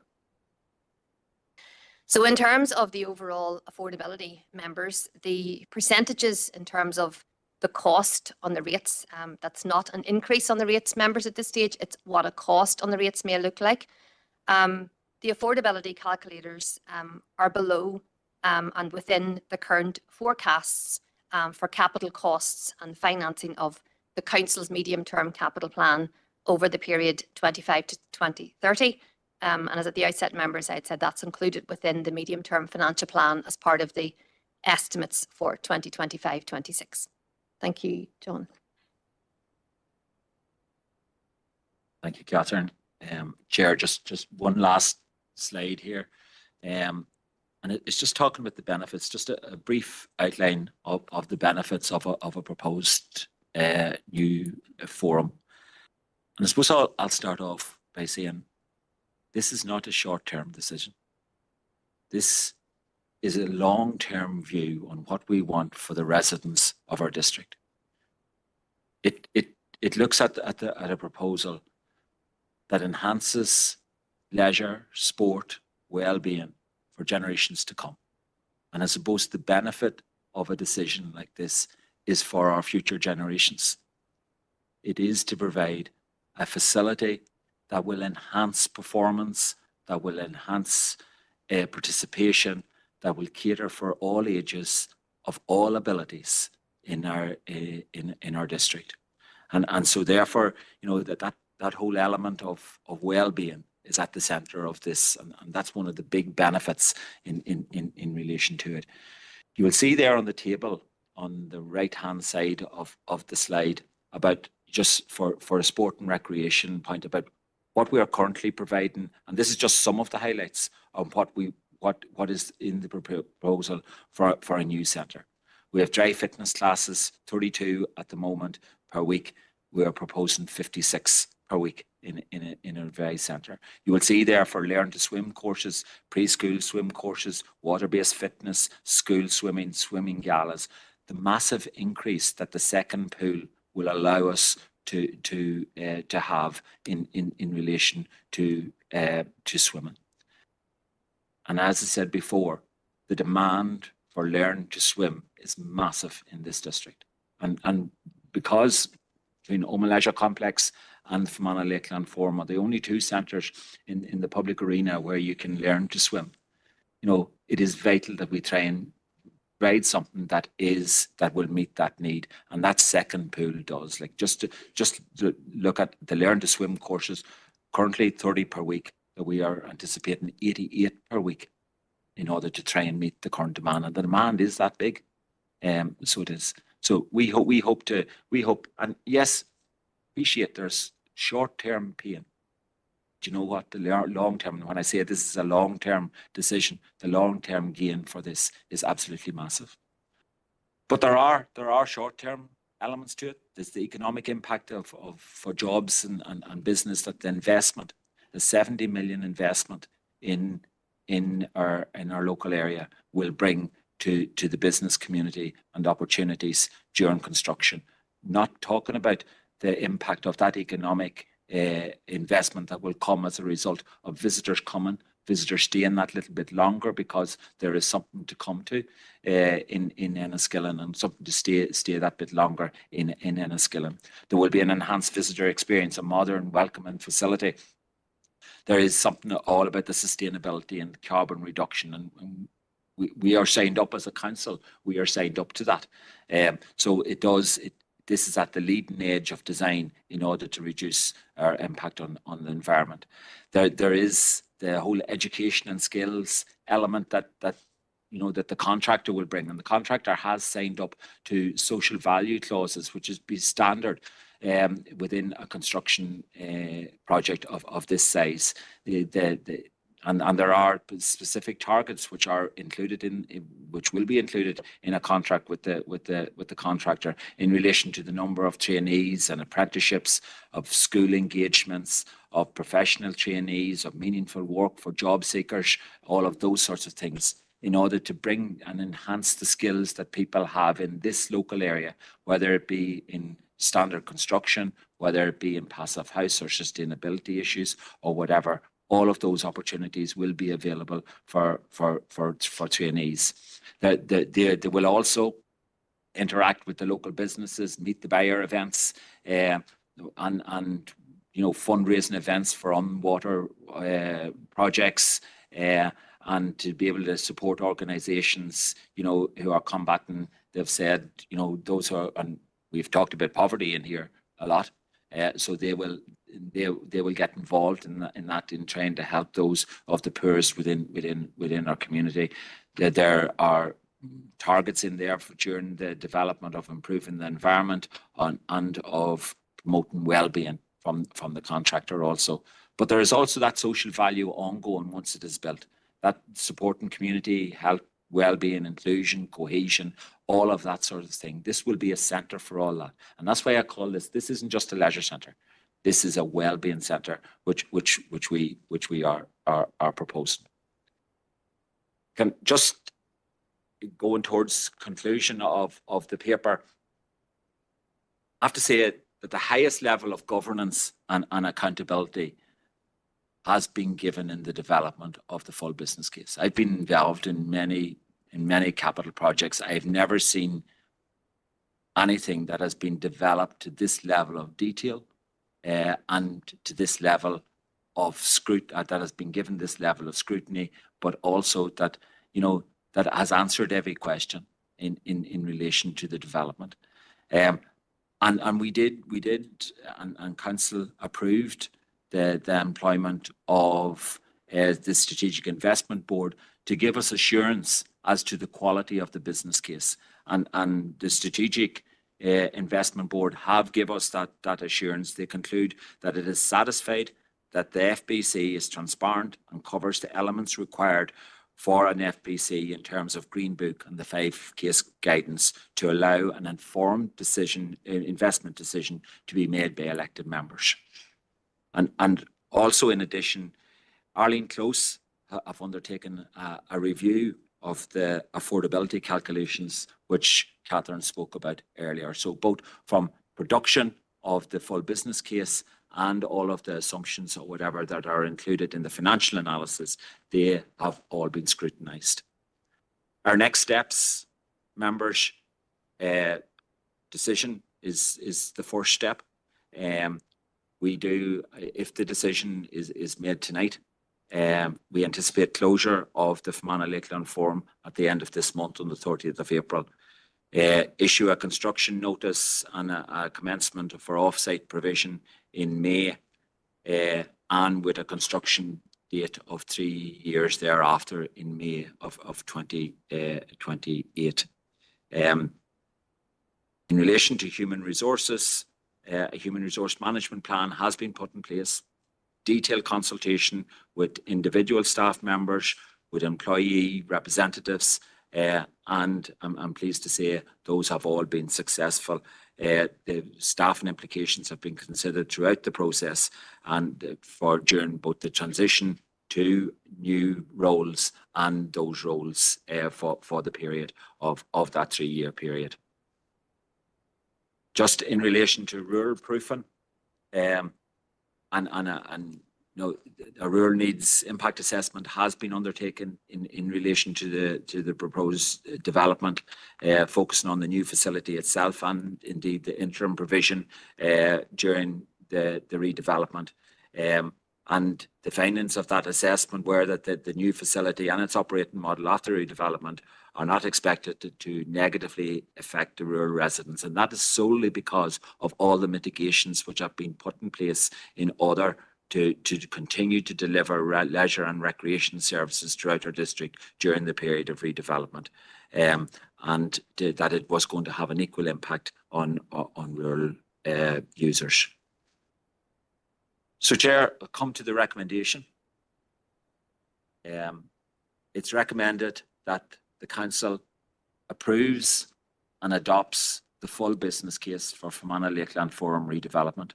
S7: So in terms of the overall affordability, members, the percentages in terms of the cost on the rates, that's not an increase on the rates, members, at this stage. It's what a cost on the rates may look like. The affordability calculators are below and within the current forecasts for capital costs and financing of the council's medium-term capital plan over the period 25 to 2030. And as at the outset, members, I had said that's included within the medium-term financial plan as part of the estimates for 2025-26. Thank you, John.
S6: Thank you, Catherine. Chair, just one last slide here. And it's just talking about the benefits, just a brief outline of the benefits of a proposed new forum. And I suppose I'll start off by saying this is not a short-term decision. This is a long-term view on what we want for the residents of our district. It looks at a proposal that enhances leisure, sport, well-being for generations to come. And I suppose the benefit of a decision like this is for our future generations. It is to provide a facility that will enhance performance, that will enhance participation, that will cater for all ages of all abilities in our district. And so therefore, you know, that whole element of well-being is at the center of this, and that's one of the big benefits in relation to it. You will see there on the table on the right-hand side of the slide about just for a sport and recreation point about what we are currently providing, and this is just some of the highlights of what is in the proposal for a new centre. We have dry fitness classes, 32 at the moment per week. We are proposing 56 per week in a dry centre. You will see there for learn to swim courses, preschool swim courses, water-based fitness, school swimming, swimming galas, the massive increase that the second pool will allow us to have in relation to swimming. And as I said before, the demand for learn to swim is massive in this district. And because between Omagh Leisure Complex and Fermanagh Lakeland Forum are the only two centres in the public arena where you can learn to swim, you know, it is vital that we try and provide something that will meet that need, and that second pool does. Like just to look at the learn to swim courses, currently 30 per week, that we are anticipating 88 per week in order to try and meet the current demand, and the demand is that big. So it is. So we hope, and yes, appreciate there's short-term pain. Do you know what? The long-term, when I say this is a long-term decision, the long-term gain for this is absolutely massive. But there are short-term elements to it. There's the economic impact for jobs and business, that the investment, the 70 million investment in our local area will bring to the business community and opportunities during construction. Not talking about the impact of that economic investment that will come as a result of visitors coming, visitors staying that little bit longer because there is something to come to in Enniskillen, and something to stay that bit longer in Enniskillen. There will be an enhanced visitor experience, a modern, welcoming facility. There is something all about the sustainability and carbon reduction, and we are signed up as a council. We are signed up to that. So this is at the leading edge of design in order to reduce our impact on the environment. There is the whole education and skills element that that the contractor will bring, and the contractor has signed up to social value clauses, which is be standard within a construction project of this size. And there are specific targets which are included which will be included in a contract with the contractor in relation to the number of trainees and apprenticeships, of school engagements, of professional trainees, of meaningful work for job seekers, all of those sorts of things, in order to bring and enhance the skills that people have in this local area, whether it be in standard construction, whether it be in passive house or sustainability issues or whatever. All of those opportunities will be available for trainees. They will also interact with the local businesses, meet the buyer events, and fundraising events for on-water projects, and to be able to support organisations, who are combating. They've said, those are, and we've talked about poverty in here a lot. So they will get involved in that in trying to help those of the poorest within our community. There are targets in there during the development of improving the environment and of promoting well-being from the contractor also. But there is also that social value ongoing once it is built, that supporting community health, well-being, inclusion, cohesion, all of that sort of thing. This will be a centre for all that. And that's why I call this isn't just a leisure centre. This is a well-being centre, which we are proposing. Just going towards conclusion of the paper, I have to say that the highest level of governance and accountability has been given in the development of the full business case. I've been involved in many capital projects. I've never seen anything that has been developed to this level of detail and to this level of scrutiny, that has been given this level of scrutiny, but also that that has answered every question in relation to the development. And we did, and council approved the employment of the Strategic Investment Board to give us assurance as to the quality of the business case. And the Strategic Investment Board have given us that assurance. They conclude that it is satisfied that the FBC is transparent and covers the elements required for an FBC in terms of Green Book and the 5 case guidance to allow an informed investment decision to be made by elected members. And also, in addition, Arlene Close have undertaken a review of the affordability calculations, which Catherine spoke about earlier. So both from production of the full business case and all of the assumptions or whatever that are included in the financial analysis, they have all been scrutinised. Our next steps, members, decision is the first step. If the decision is made tonight, we anticipate closure of the Fermanagh Lakeland Forum at the end of this month on the 30th of April. Issue a construction notice and a commencement for off-site provision in May, and with a construction date of 3 years thereafter in May of 2028. In relation to human resources, a human resource management plan has been put in place. Detailed consultation with individual staff members, with employee representatives, and I'm pleased to say those have all been successful. The staffing implications have been considered throughout the process and during both the transition to new roles and those roles for the period of that 3-year period. Just in relation to rural proofing, a rural needs impact assessment has been undertaken in relation to the proposed development, focusing on the new facility itself and indeed the interim provision during the redevelopment. And the findings of that assessment were that the new facility and its operating model after redevelopment are not expected to negatively affect the rural residents. And that is solely because of all the mitigations which have been put in place in other to continue to deliver leisure and recreation services throughout our district during the period of redevelopment, and that it was going to have an equal impact on rural users. So, Chair, I'll come to the recommendation. It's recommended that the council approves and adopts the full business case for Fermanagh Lakeland Forum redevelopment.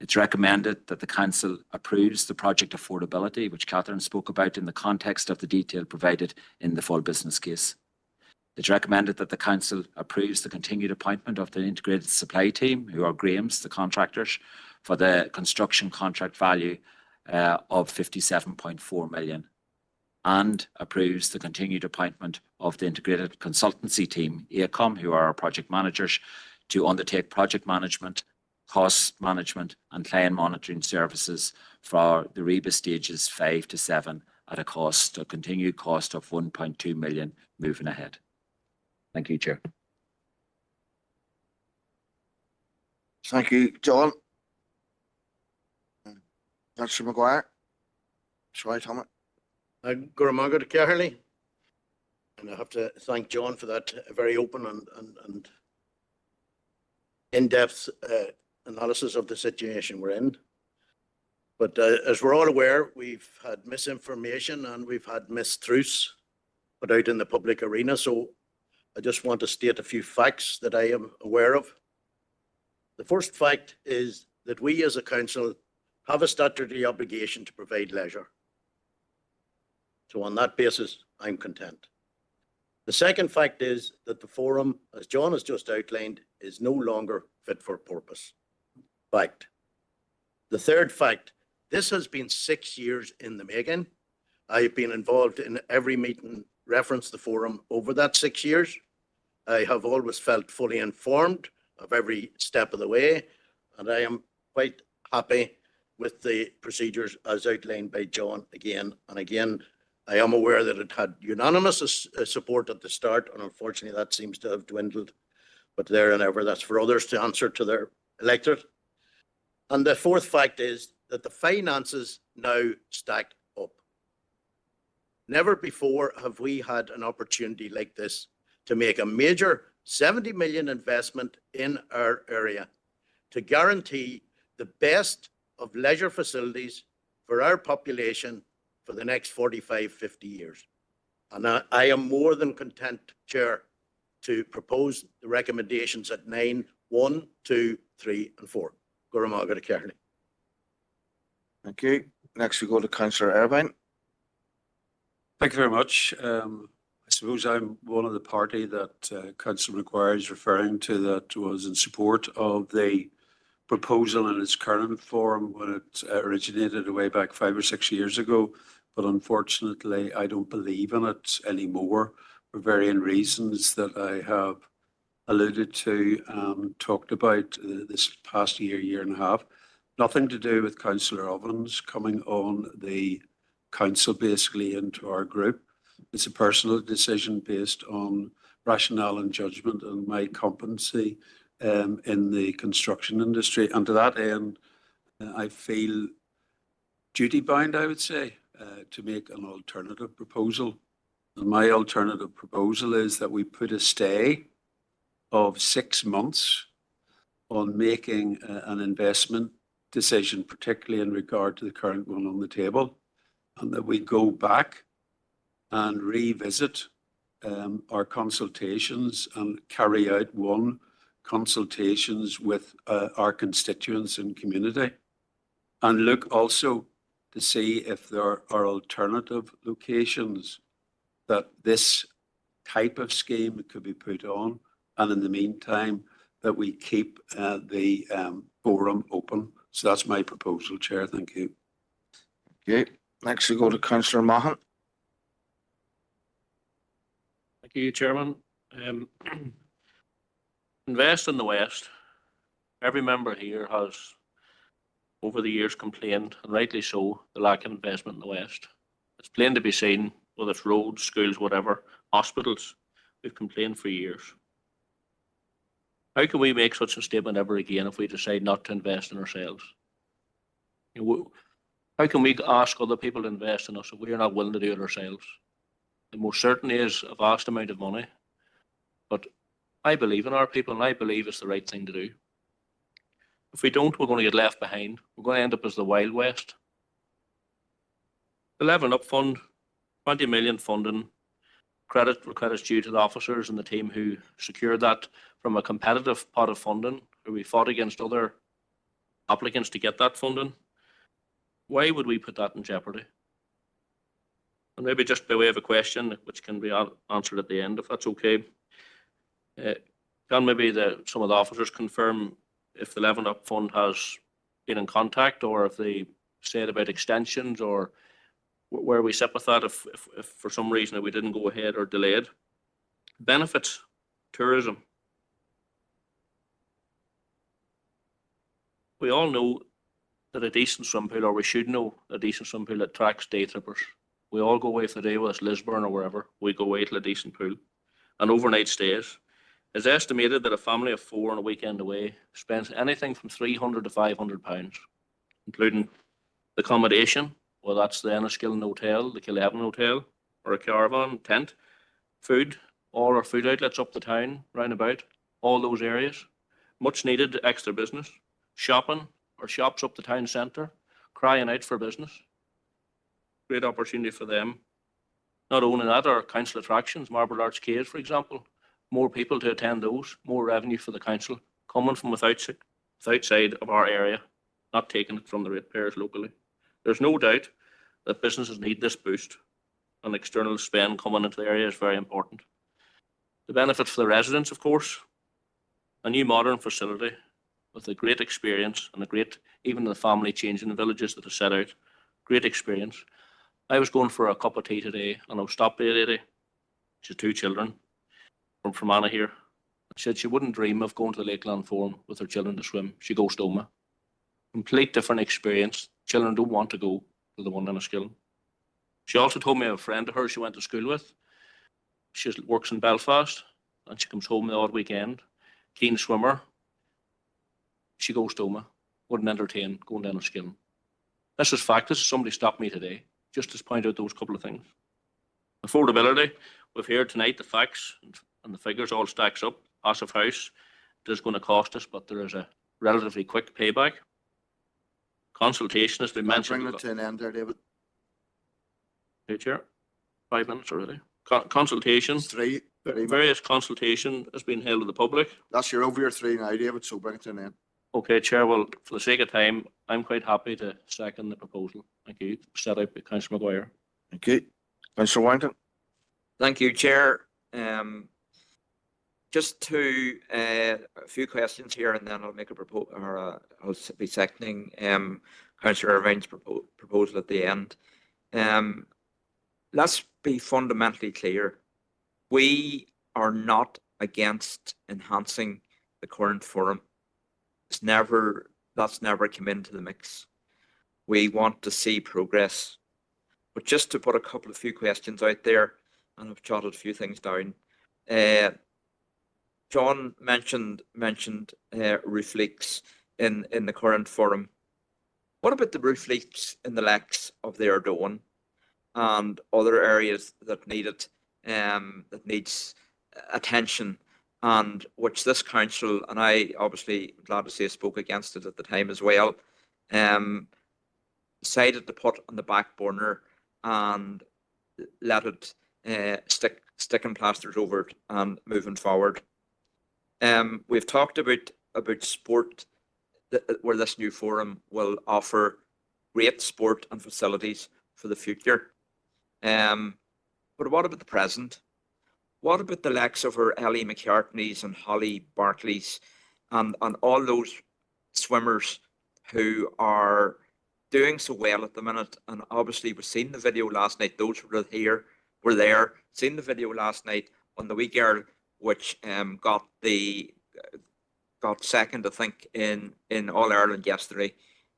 S6: It's recommended that the council approves the project affordability, which Catherine spoke about in the context of the detail provided in the full business case. It's recommended that the council approves the continued appointment of the integrated supply team, who are Graham's, the contractors, for the construction contract value of 57.4 million, and approves the continued appointment of the integrated consultancy team, AECOM, who are our project managers, to undertake project management, cost management and client monitoring services for the REBA stages 5 to 7 at a continued cost of 1.2 million moving ahead. Thank you, Chair.
S1: Thank you, John. Councillor Maguire. Sorry, Thomas.
S8: Guramaga Caherly. And I have to thank John for that very open and in-depth analysis of the situation we're in. But as we're all aware, we've had misinformation and we've had mistruths put out in the public arena. So I just want to state a few facts that I am aware of. The first fact is that we as a council have a statutory obligation to provide leisure. So on that basis, I'm content. The second fact is that the forum, as John has just outlined, is no longer fit for purpose. Fact. The third fact, this has been 6 years in the making. I've been involved in every meeting reference the forum over that 6 years. I have always felt fully informed of every step of the way, and I am quite happy with the procedures as outlined by John again and again. I am aware that it had unanimous support at the start, and unfortunately that seems to have dwindled. But there and ever, that's for others to answer to their electorate. And the fourth fact is that the finances now stack up. Never before have we had an opportunity like this to make a major 70 million investment in our area to guarantee the best of leisure facilities for our population for the next 45, 50 years. And I am more than content, Chair, to propose the recommendations at 9, 1, 2, 3 and 4. Guramaga Caherly.
S1: Thank you. Next we go to Councillor Irvine.
S3: Thank you very much. I suppose I'm one of the party that Councillor Maguire is referring to that was in support of the proposal in its current form when it originated way back 5 or 6 years ago. But unfortunately, I don't believe in it anymore for varying reasons that I have alluded to and talked about this past year and a half. Nothing to do with Councillor Ovens coming on the council basically into our group. It's a personal decision based on rationale and judgment and my competency in the construction industry. And to that end, I feel duty bound, I would say, to make an alternative proposal. And my alternative proposal is that we put a stay of 6 months on making an investment decision, particularly in regard to the current one on the table, and that we go back and revisit our consultations and carry out one consultations with our constituents and community, and look also to see if there are alternative locations that this type of scheme could be put on, and in the meantime that we keep the forum open. So that's my proposal, Chair. Thank you.
S1: Okay. Next we go to Councillor Mahan.
S9: Thank you, Chairman. Invest in the West. Every member here has over the years complained, and rightly so, the lack of investment in the West. It's plain to be seen, whether it's roads, schools, whatever, hospitals. We've complained for years. How can we make such a statement ever again if we decide not to invest in ourselves? You know, how can we ask other people to invest in us if we're not willing to do it ourselves? It most certainly is a vast amount of money, but I believe in our people and I believe it's the right thing to do. If we don't, we're going to get left behind. We're going to end up as the Wild West. The Levelling Up Fund, 20 million funding, credit's due to the officers and the team who secured that from a competitive pot of funding, where we fought against other applicants to get that funding. Why would we put that in jeopardy? And maybe just by way of a question, which can be answered at the end, if that's okay. Can maybe some of the officers confirm if the Levelling Up Fund has been in contact, or if they said about extensions, or where we sit with that if for some reason we didn't go ahead or delayed? Benefits, tourism. We all know that a decent swim pool, or we should know a decent swim pool, attracts day trippers. We all go away for the day, whether it's Lisburn or wherever. We go away to a decent pool. And overnight stays. It's estimated that a family of 4 on a weekend away spends anything from £300 to £500, including the accommodation, well, that's the Enniskillen Hotel, the Killeven Hotel, or a caravan, tent, food, all our food outlets up the town, round about, all those areas. Much needed extra business. Shopping, or shops up the town centre, crying out for business. Great opportunity for them. Not only that, our council attractions, Marble Arch Caves, for example, more people to attend those, more revenue for the council, coming from outside of our area, not taking it from the ratepayers locally. There's no doubt that businesses need this boost, and external spend coming into the area is very important. The benefit for the residents, of course, a new modern facility with a great experience and a great, even the family change in the villages that are set out, great experience. I was going for a cup of tea today, and I was stopped by a lady. She has 2 children from Fermanagh here. She said she wouldn't dream of going to the Lakeland Forum with her children to swim. She goes to Oma. Complete different experience. Children don't want to go to the one in Enniskillen. She also told me a friend of hers she went to school with. She works in Belfast, and she comes home the odd weekend. Keen swimmer. She goes to Oma. Wouldn't entertain going to Enniskillen. This is fact. This is somebody stopped me today just to point out those couple of things. Affordability. We've heard tonight the facts and the figures all stacks up. Passive house, it is going to cost us, but there is a relatively quick payback. Consultation has been mentioned.
S1: Bring it to an end there, David.
S9: Hey, Chair. 5 minutes already. Consultation.
S1: It's three.
S9: Various consultation has been held with the public.
S1: That's your over your 3 now, David, so bring it to an end.
S9: Okay, Chair. Well, for the sake of time, I'm quite happy to second the proposal. Thank you. Set out by Councillor Maguire.
S1: Thank you. Councillor Warrington.
S10: Thank you, Chair. Just a few questions here, and then I'll make a proposal, or I'll be seconding Councillor Irvine's proposal at the end. Let's be fundamentally clear. We are not against enhancing the current forum. That's never come into the mix. We want to see progress. But just to put a few questions out there, and I've jotted a few things down. John mentioned roof leaks in the current forum. What about the roof leaks in the lakes of the Ardone and other areas that needs attention, and which this council, and I obviously glad to say spoke against it at the time as well, decided to put on the back burner and let it sticking plasters over it and moving forward. We've talked about sport, where this new forum will offer great sport and facilities for the future. But what about the present? What about the likes of our Ellie McCartneys and Holly Barclays and all those swimmers who are doing so well at the minute? And obviously we've seen the video last night. Those who were there, seen the video last night on the wee girl, which got second, I think, in All Ireland yesterday.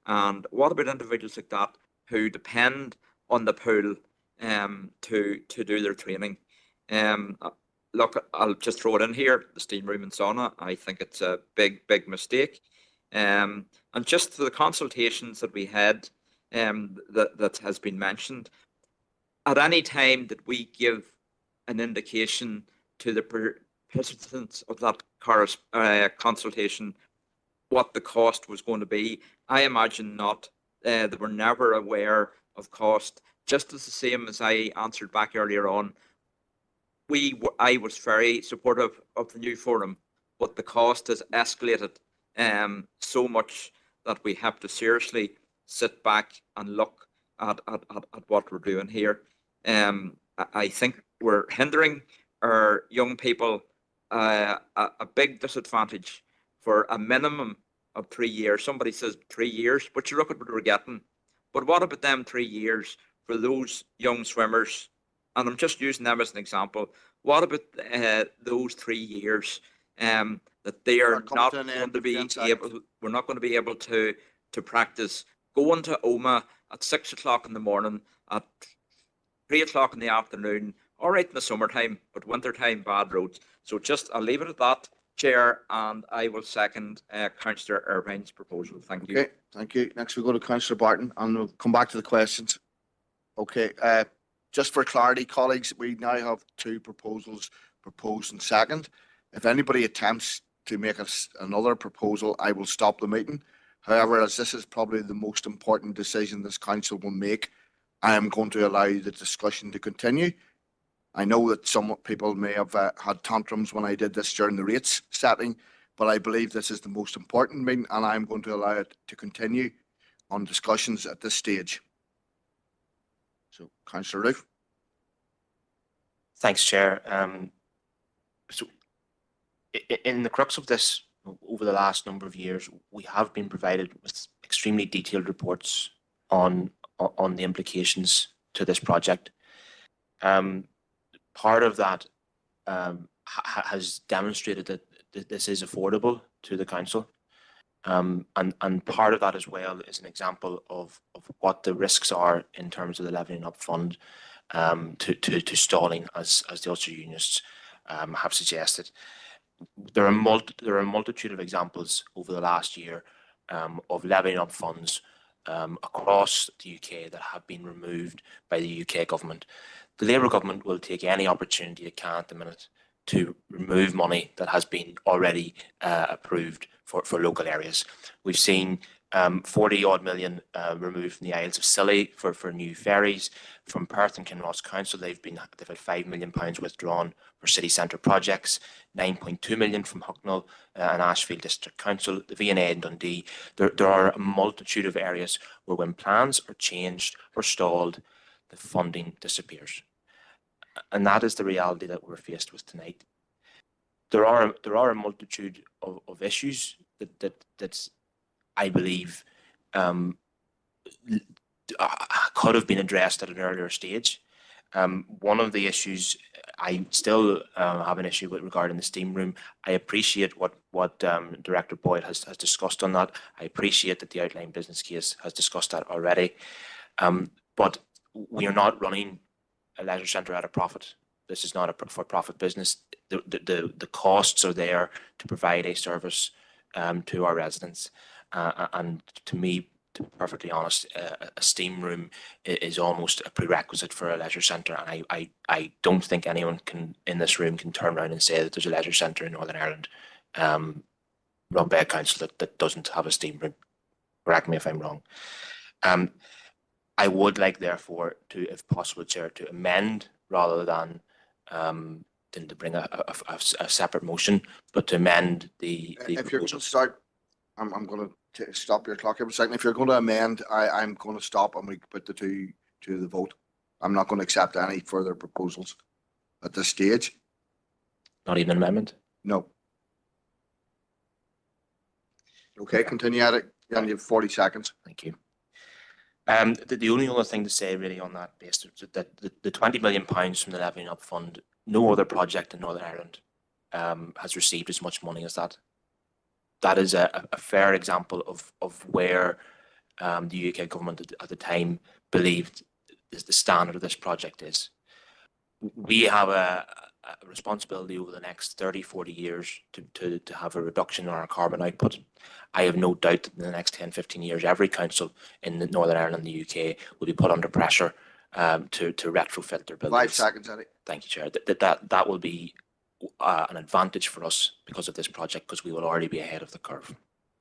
S10: And what about individuals like that who depend on the pool to do their training? Look, I'll just throw it in here. The steam room and sauna, I think it's a big mistake. And just the consultations that we had, that has been mentioned, at any time that we give an indication to the participants of that consultation what the cost was going to be, I imagine not. They were never aware of cost. Just as the same as I answered back earlier on, I was very supportive of the new forum, but the cost has escalated so much that we have to seriously sit back and look at what we're doing here. I think we're hindering our young people a big disadvantage for a minimum of 3 years. Somebody says 3 years, but you look at what we're getting. But what about them 3 years for those young swimmers? And I'm just using them as an example. What about those 3 years that they are not going to be able? We're not going to be able to practice going to OMA at 6 o'clock in the morning, at 3 o'clock in the afternoon. All right in the summertime, but wintertime, bad roads. So I'll leave it at that, Chair, and I will second Councillor Irvine's proposal. Thank you.
S1: Okay, thank you. Next we go to Councillor Barton, and we'll come back to the questions. Okay, just for clarity, colleagues, we now have 2 proposals proposed and second. If anybody attempts to make another proposal, I will stop the meeting. However, as this is probably the most important decision this council will make, I am going to allow the discussion to continue. I know that some people may have had tantrums when I did this during the rates setting, but I believe this is the most important meeting, and I'm going to allow it to continue on discussions at this stage. So, Councillor Roof.
S11: Thanks, Chair. So, in the crux of this, over the last number of years, we have been provided with extremely detailed reports on the implications to this project. Part of that has demonstrated that this is affordable to the council. And part of that as well is an example of what the risks are in terms of the levelling up fund to stalling, as the Ulster Unionists have suggested. There are a multitude of examples over the last year of levelling up funds across the UK that have been removed by the UK government. The Labour government will take any opportunity it can at the minute to remove money that has been already approved for local areas. We've seen 40-odd million removed from the Isles of Scilly for new ferries. From Perth and Kinross Council, they've had £5 million withdrawn for city centre projects, 9.2 million from Hucknall and Ashfield District Council, the V&A in Dundee. There are a multitude of areas where when plans are changed or stalled, the funding disappears. And that is the reality that we're faced with tonight. There are a multitude of issues that I believe could have been addressed at an earlier stage. One of the issues I still have an issue with regarding the steam room. I appreciate what Director Boyd has discussed on that. I appreciate that the outline business case has discussed that already. But we are not running a leisure centre at a profit. This is not a for-profit business. The costs are there to provide a service to our residents. And to me, to be perfectly honest, a steam room is almost a prerequisite for a leisure centre. And I don't think anyone in this room can turn around and say that there's a leisure centre in Northern Ireland run by a council that doesn't have a steam room. Correct me if I'm wrong. I would like, therefore, to, if possible, Chair, to amend rather than to bring a separate motion, but to amend the
S1: If you're going to start, I'm going to stop your clock every second. If you're going to amend, I'm going to stop and we put the two to the vote. I'm not going to accept any further proposals at this stage.
S11: Not even an amendment?
S1: No. Okay, continue at it. You have 40 seconds.
S11: Thank you. The only other thing to say really on that basis is that the £20 million from the Levelling Up Fund, no other project in Northern Ireland has received as much money as that. That is a fair example of where the UK government at the time believed the standard of this project is. We have a a responsibility over the next 30, 40 years to have a reduction in our carbon output. I have no doubt that in the next 10, 15 years, every council in Northern Ireland and the UK will be put under pressure to retrofit their buildings.
S1: 5 seconds, Eddie.
S11: Thank you, Chair. That will be an advantage for us because of this project, because we will already be ahead of the curve.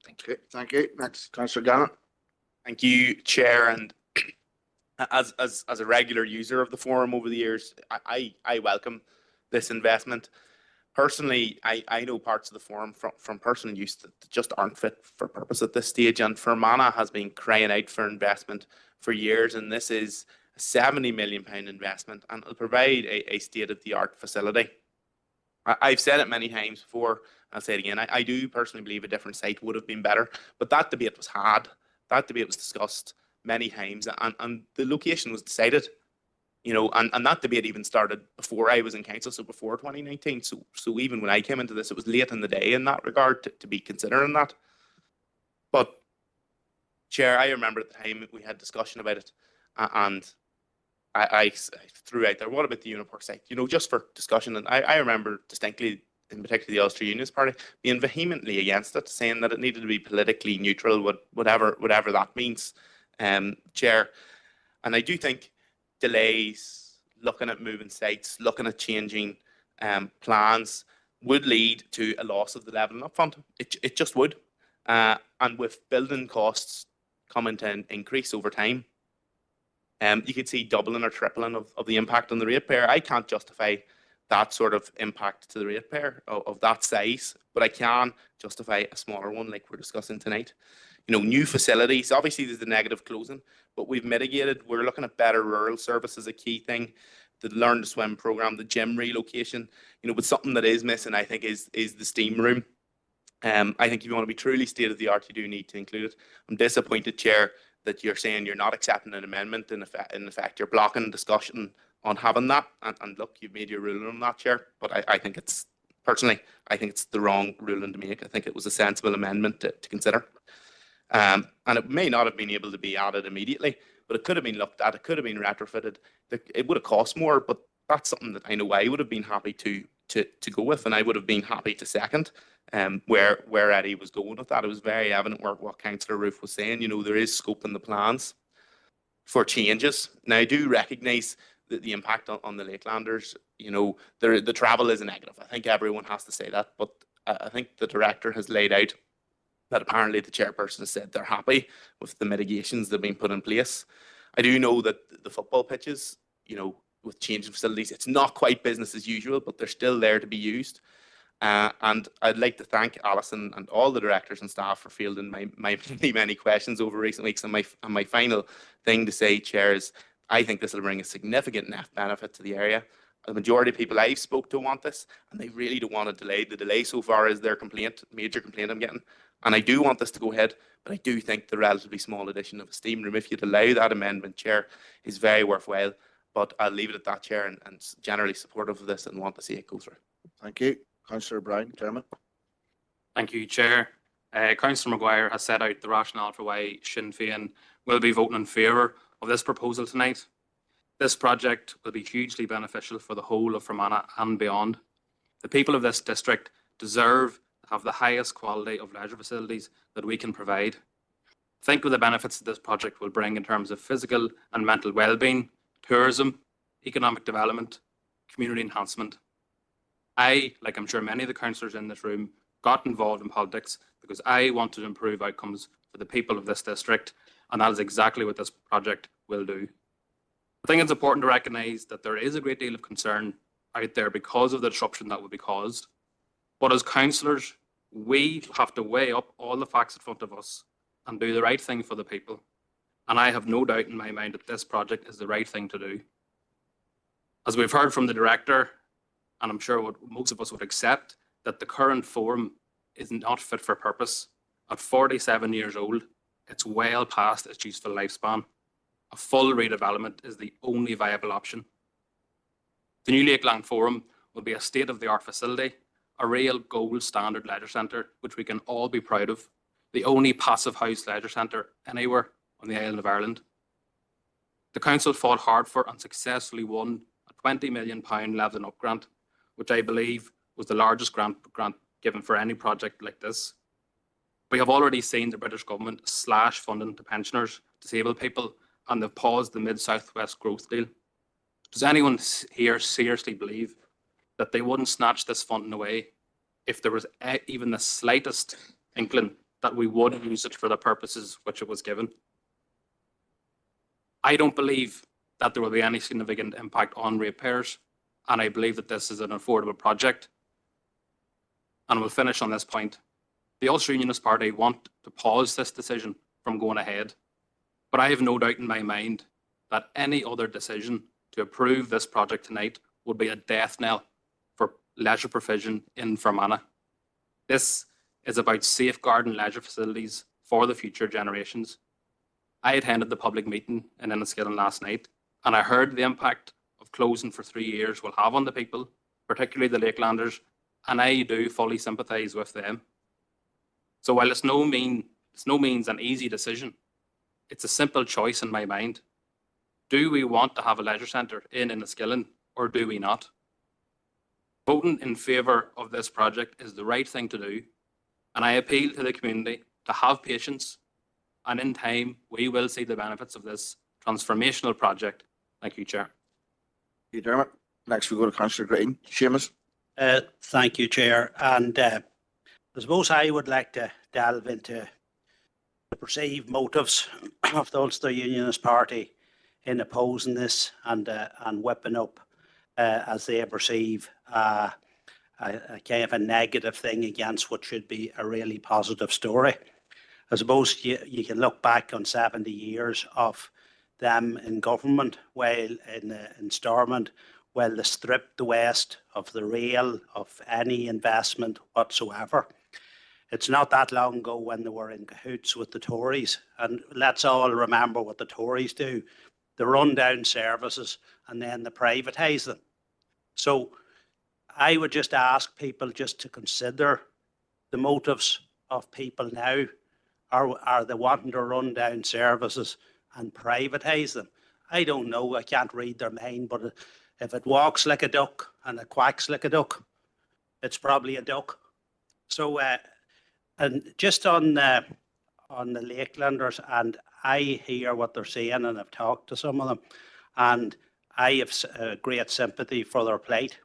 S11: Thank you.
S1: Okay, thank you. Next, Councillor Gannon.
S12: Thank you, Chair. And as a regular user of the forum over the years, I welcome this investment. Personally, I know parts of the forum from personal use that just aren't fit for purpose at this stage. And Fermanagh has been crying out for investment for years, and this is a £70 million investment, and it'll provide a state-of-the-art facility. I've said it many times before, I'll say it again, I do personally believe a different site would have been better, but that debate was had, that debate was discussed many times, and the location was decided, you know, and that debate even started before I was in council, so before 2019, so even when I came into this, it was late in the day in that regard to be considering that. But, Chair, I remember at the time we had discussion about it, and I threw out there, what about the Uniport site? You know, just for discussion. And I remember distinctly, in particular the Ulster Unionist Party, being vehemently against it, saying that it needed to be politically neutral, whatever that means, Chair. And I do think delays, looking at moving sites, looking at changing plans would lead to a loss of the levelling up fund. It just would. And with building costs coming to increase over time, you could see doubling or tripling of the impact on the ratepayer. I can't justify that sort of impact to the ratepayer of that size, but I can justify a smaller one like we're discussing tonight. You know, new facilities, obviously there's the negative closing, but we've mitigated. We're looking at better rural services, a key thing, the Learn to Swim programme, the gym relocation, you know, but something that is missing, I think, is the steam room. I think if you want to be truly state-of-the-art, you do need to include it. I'm disappointed, Chair, that you're saying you're not accepting an amendment. In effect, you're blocking discussion on having that. And look, you've made your ruling on that, Chair. But I think it's, personally, I think it's the wrong ruling to make. I think it was a sensible amendment to consider. And it may not have been able to be added immediately, but it could have been looked at. It could have been retrofitted. It would have cost more, but that's something that I know I would have been happy to go with, and I would have been happy to second. Where Eddie was going with that, it was very evident what Councillor Roof was saying. You know, there is scope in the plans for changes. Now, I do recognise the impact on the Lakelanders. You know, the travel is a negative. I think everyone has to say that, but I think the director has laid out that apparently the chairperson has said they're happy with the mitigations that have been put in place. I do know that the football pitches, you know, with changing facilities, it's not quite business as usual, but they're still there to be used. And I'd like to thank Alison and all the directors and staff for fielding my many questions over recent weeks. And my final thing to say, Chair, is I think this will bring a significant net benefit to the area. The majority of people I've spoke to want this, and they really don't want a delay. The delay so far is their major complaint I'm getting. And I do want this to go ahead, but I do think the relatively small addition of a steam room, if you'd allow that amendment, Chair, is very worthwhile. But I'll leave it at that, Chair, and generally supportive of this and want to see it go through.
S1: Thank you. Councillor Brown, Chairman.
S13: Thank you, Chair. Councillor Maguire has set out the rationale for why Sinn Féin will be voting in favour of this proposal tonight. This project will be hugely beneficial for the whole of Fermanagh and beyond. The people of this district deserve to have the highest quality of leisure facilities that we can provide. Think of the benefits that this project will bring in terms of physical and mental well-being, tourism, economic development, community enhancement. I, like I'm sure many of the councillors in this room, got involved in politics because I wanted to improve outcomes for the people of this district, and that is exactly what this project will do. I think it's important to recognise that there is a great deal of concern out there because of the disruption that will be caused. But as councillors, we have to weigh up all the facts in front of us and do the right thing for the people. And I have no doubt in my mind that this project is the right thing to do. As we've heard from the director, and I'm sure what most of us would accept, that the current forum is not fit for purpose. At 47 years old, it's well past its useful lifespan. A full redevelopment is the only viable option. The new Lakeland Forum will be a state-of-the-art facility, a real gold standard leisure centre, which we can all be proud of, the only passive house leisure centre anywhere on the island of Ireland. The council fought hard for and successfully won a £20 million levelling up grant which I believe was the largest grant given for any project like this. We have already seen the British government slash funding to pensioners, disabled people, and they've paused the Mid-South West growth deal. Does anyone here seriously believe that they wouldn't snatch this funding away if there was even the slightest inkling that we would use it for the purposes which it was given? I don't believe that there will be any significant impact on ratepayers, and I believe that this is an affordable project. And we'll finish on this point. The Ulster Unionist Party want to pause this decision from going ahead, but I have no doubt in my mind that any other decision to approve this project tonight would be a death knell for leisure provision in Fermanagh. This is about safeguarding leisure facilities for the future generations. I attended the public meeting in Enniskillen last night, and I heard the impact of closing for 3 years will have on the people, particularly the Lakelanders, and I do fully sympathise with them. So while it's no means an easy decision, it's a simple choice in my mind. Do we want to have a leisure centre in Enniskillen, or do we not? Voting in favour of this project is the right thing to do, and I appeal to the community to have patience, and in time we will see the benefits of this transformational project. Thank you, Chair.
S1: Thank you, Dermot. Next we go to Councillor Green. Seamus.
S14: Thank you, Chair. And I suppose I would like to delve into the perceived motives of the Ulster Unionist Party in opposing this and whipping up as they perceive a kind of a negative thing against what should be a really positive story. I suppose you can look back on 70 years of them in government, while in Stormont, while they stripped the West of the rail, of any investment whatsoever. It's not that long ago when they were in cahoots with the Tories, and let's all remember what the Tories do. They run down services and then they privatise them. So I would just ask people just to consider the motives of people now. Are they wanting to run down services and privatise them? I don't know. I can't read their mind, but if it walks like a duck and it quacks like a duck, it's probably a duck. So, and just on the Lakelanders, and I hear what they're saying, and I've talked to some of them, and I have great sympathy for their plight.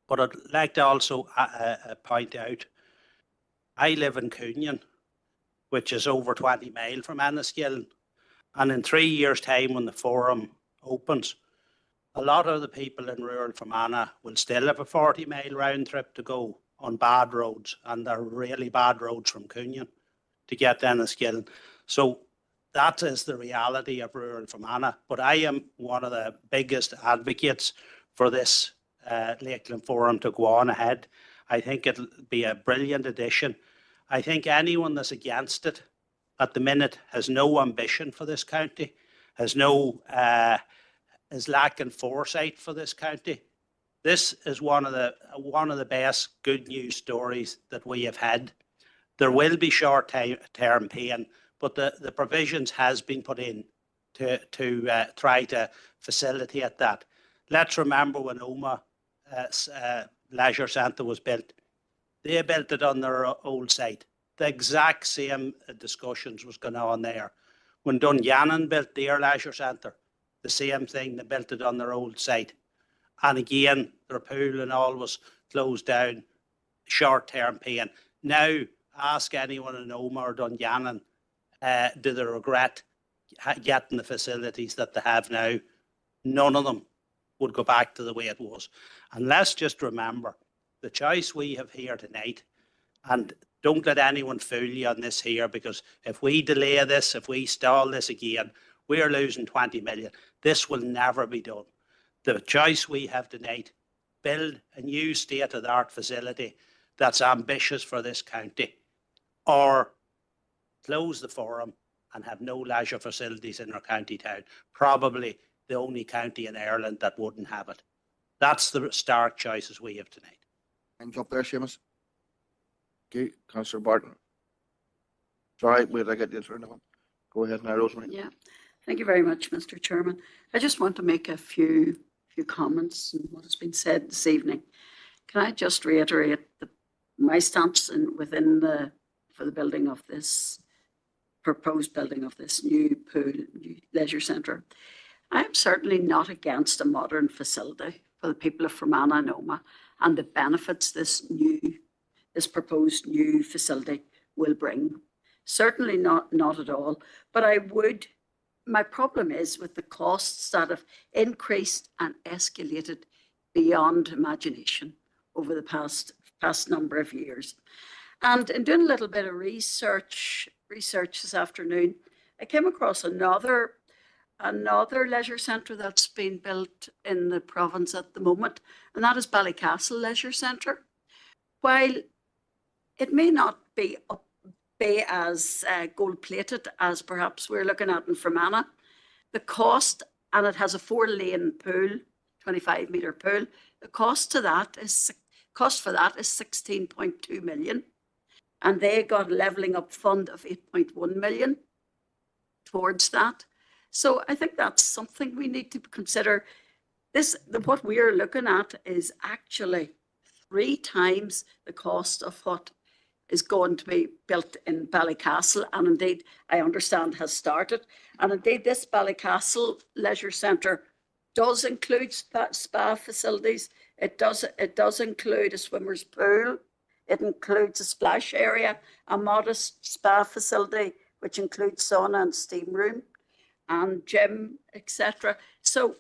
S14: But I'd like to also point out, I live in Coonan, which is over 20 miles from Enniskillen, and in 3 years' time, when the forum opens, a lot of the people in rural Fermanagh will still have a 40-mile round trip to go on bad roads, and they're really bad roads from Coonan to get to Enniskillen. So that is the reality of rural Fermanagh. But I am one of the biggest advocates for this Lakeland Forum to go on ahead. I think it'll be a brilliant addition. I think anyone that's against it at the minute has no ambition for this county, has no is lacking foresight for this county. This is one of the best good news stories that we have had. There will be short-term pain, but the provisions has been put in to try to facilitate that. Let's remember when Oma Leisure Centre was built, they built it on their old site. The exact same discussions was going on there. When Dungannon built their leisure centre, the same thing, they built it on their old site. And again, their pool and all was closed down, short-term pain. Now, ask anyone in Oma or Dungannon, do they regret getting the facilities that they have now? None of them would go back to the way it was. And let's just remember, the choice we have here tonight, and don't let anyone fool you on this here, because if we delay this, if we stall this again, we are losing 20 million. This will never be done. The choice we have tonight, build a new state-of-the-art facility that's ambitious for this county, or close the forum and have no leisure facilities in our county town. Probably the only county in Ireland that wouldn't have it. That's the stark choices we have tonight.
S1: Hands up there, Seamus. Okay, Councillor Barton. Sorry, wait, I get you through now. Go ahead now, Rosemary.
S15: Yeah, thank you very much, Mr. Chairman. I just want to make a few comments on what has been said this evening. Can I just reiterate my stance for the building of this proposed building of this new pool, new leisure centre? I'm certainly not against a modern facility for the people of Fermanagh and Omagh and the benefits this proposed new facility will bring. Certainly not at all. But my problem is with the costs that have increased and escalated beyond imagination over the past number of years. And in doing a little bit of research this afternoon, I came across another leisure centre that's being built in the province at the moment, and that is Ballycastle Leisure Centre. While it may not be as gold-plated as perhaps we're looking at in Fermanagh, the cost, and it has a 4-lane pool, 25-metre pool, the cost for that is 16.2 million. And they got a levelling up fund of 8.1 million towards that. So I think that's something we need to consider. What we're looking at is actually 3 times the cost of what is going to be built in Ballycastle, and indeed I understand has started. And indeed this Ballycastle Leisure Centre does include spa facilities. It does include a swimmer's pool. It includes a splash area, a modest spa facility, which includes sauna and steam room and gym, etc. So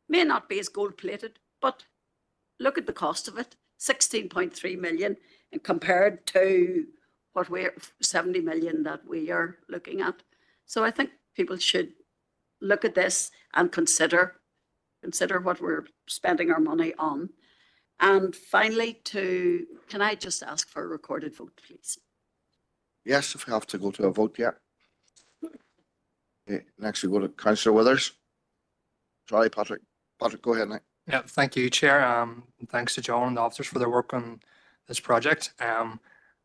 S15: may not be as gold-plated, but look at the cost of it, 16.3 million, and compared to what we're 70 million that we are looking at. So I think people should look at this and consider what we're spending our money on. And finally, can I just ask for a recorded vote, please?
S1: Yes, if we have to go to a vote, yeah. Okay, next we go to Councillor Withers. Sorry, Patrick. Patrick, go ahead now.
S16: Yeah, thank you, Chair. And thanks to John and the officers for their work on this project. I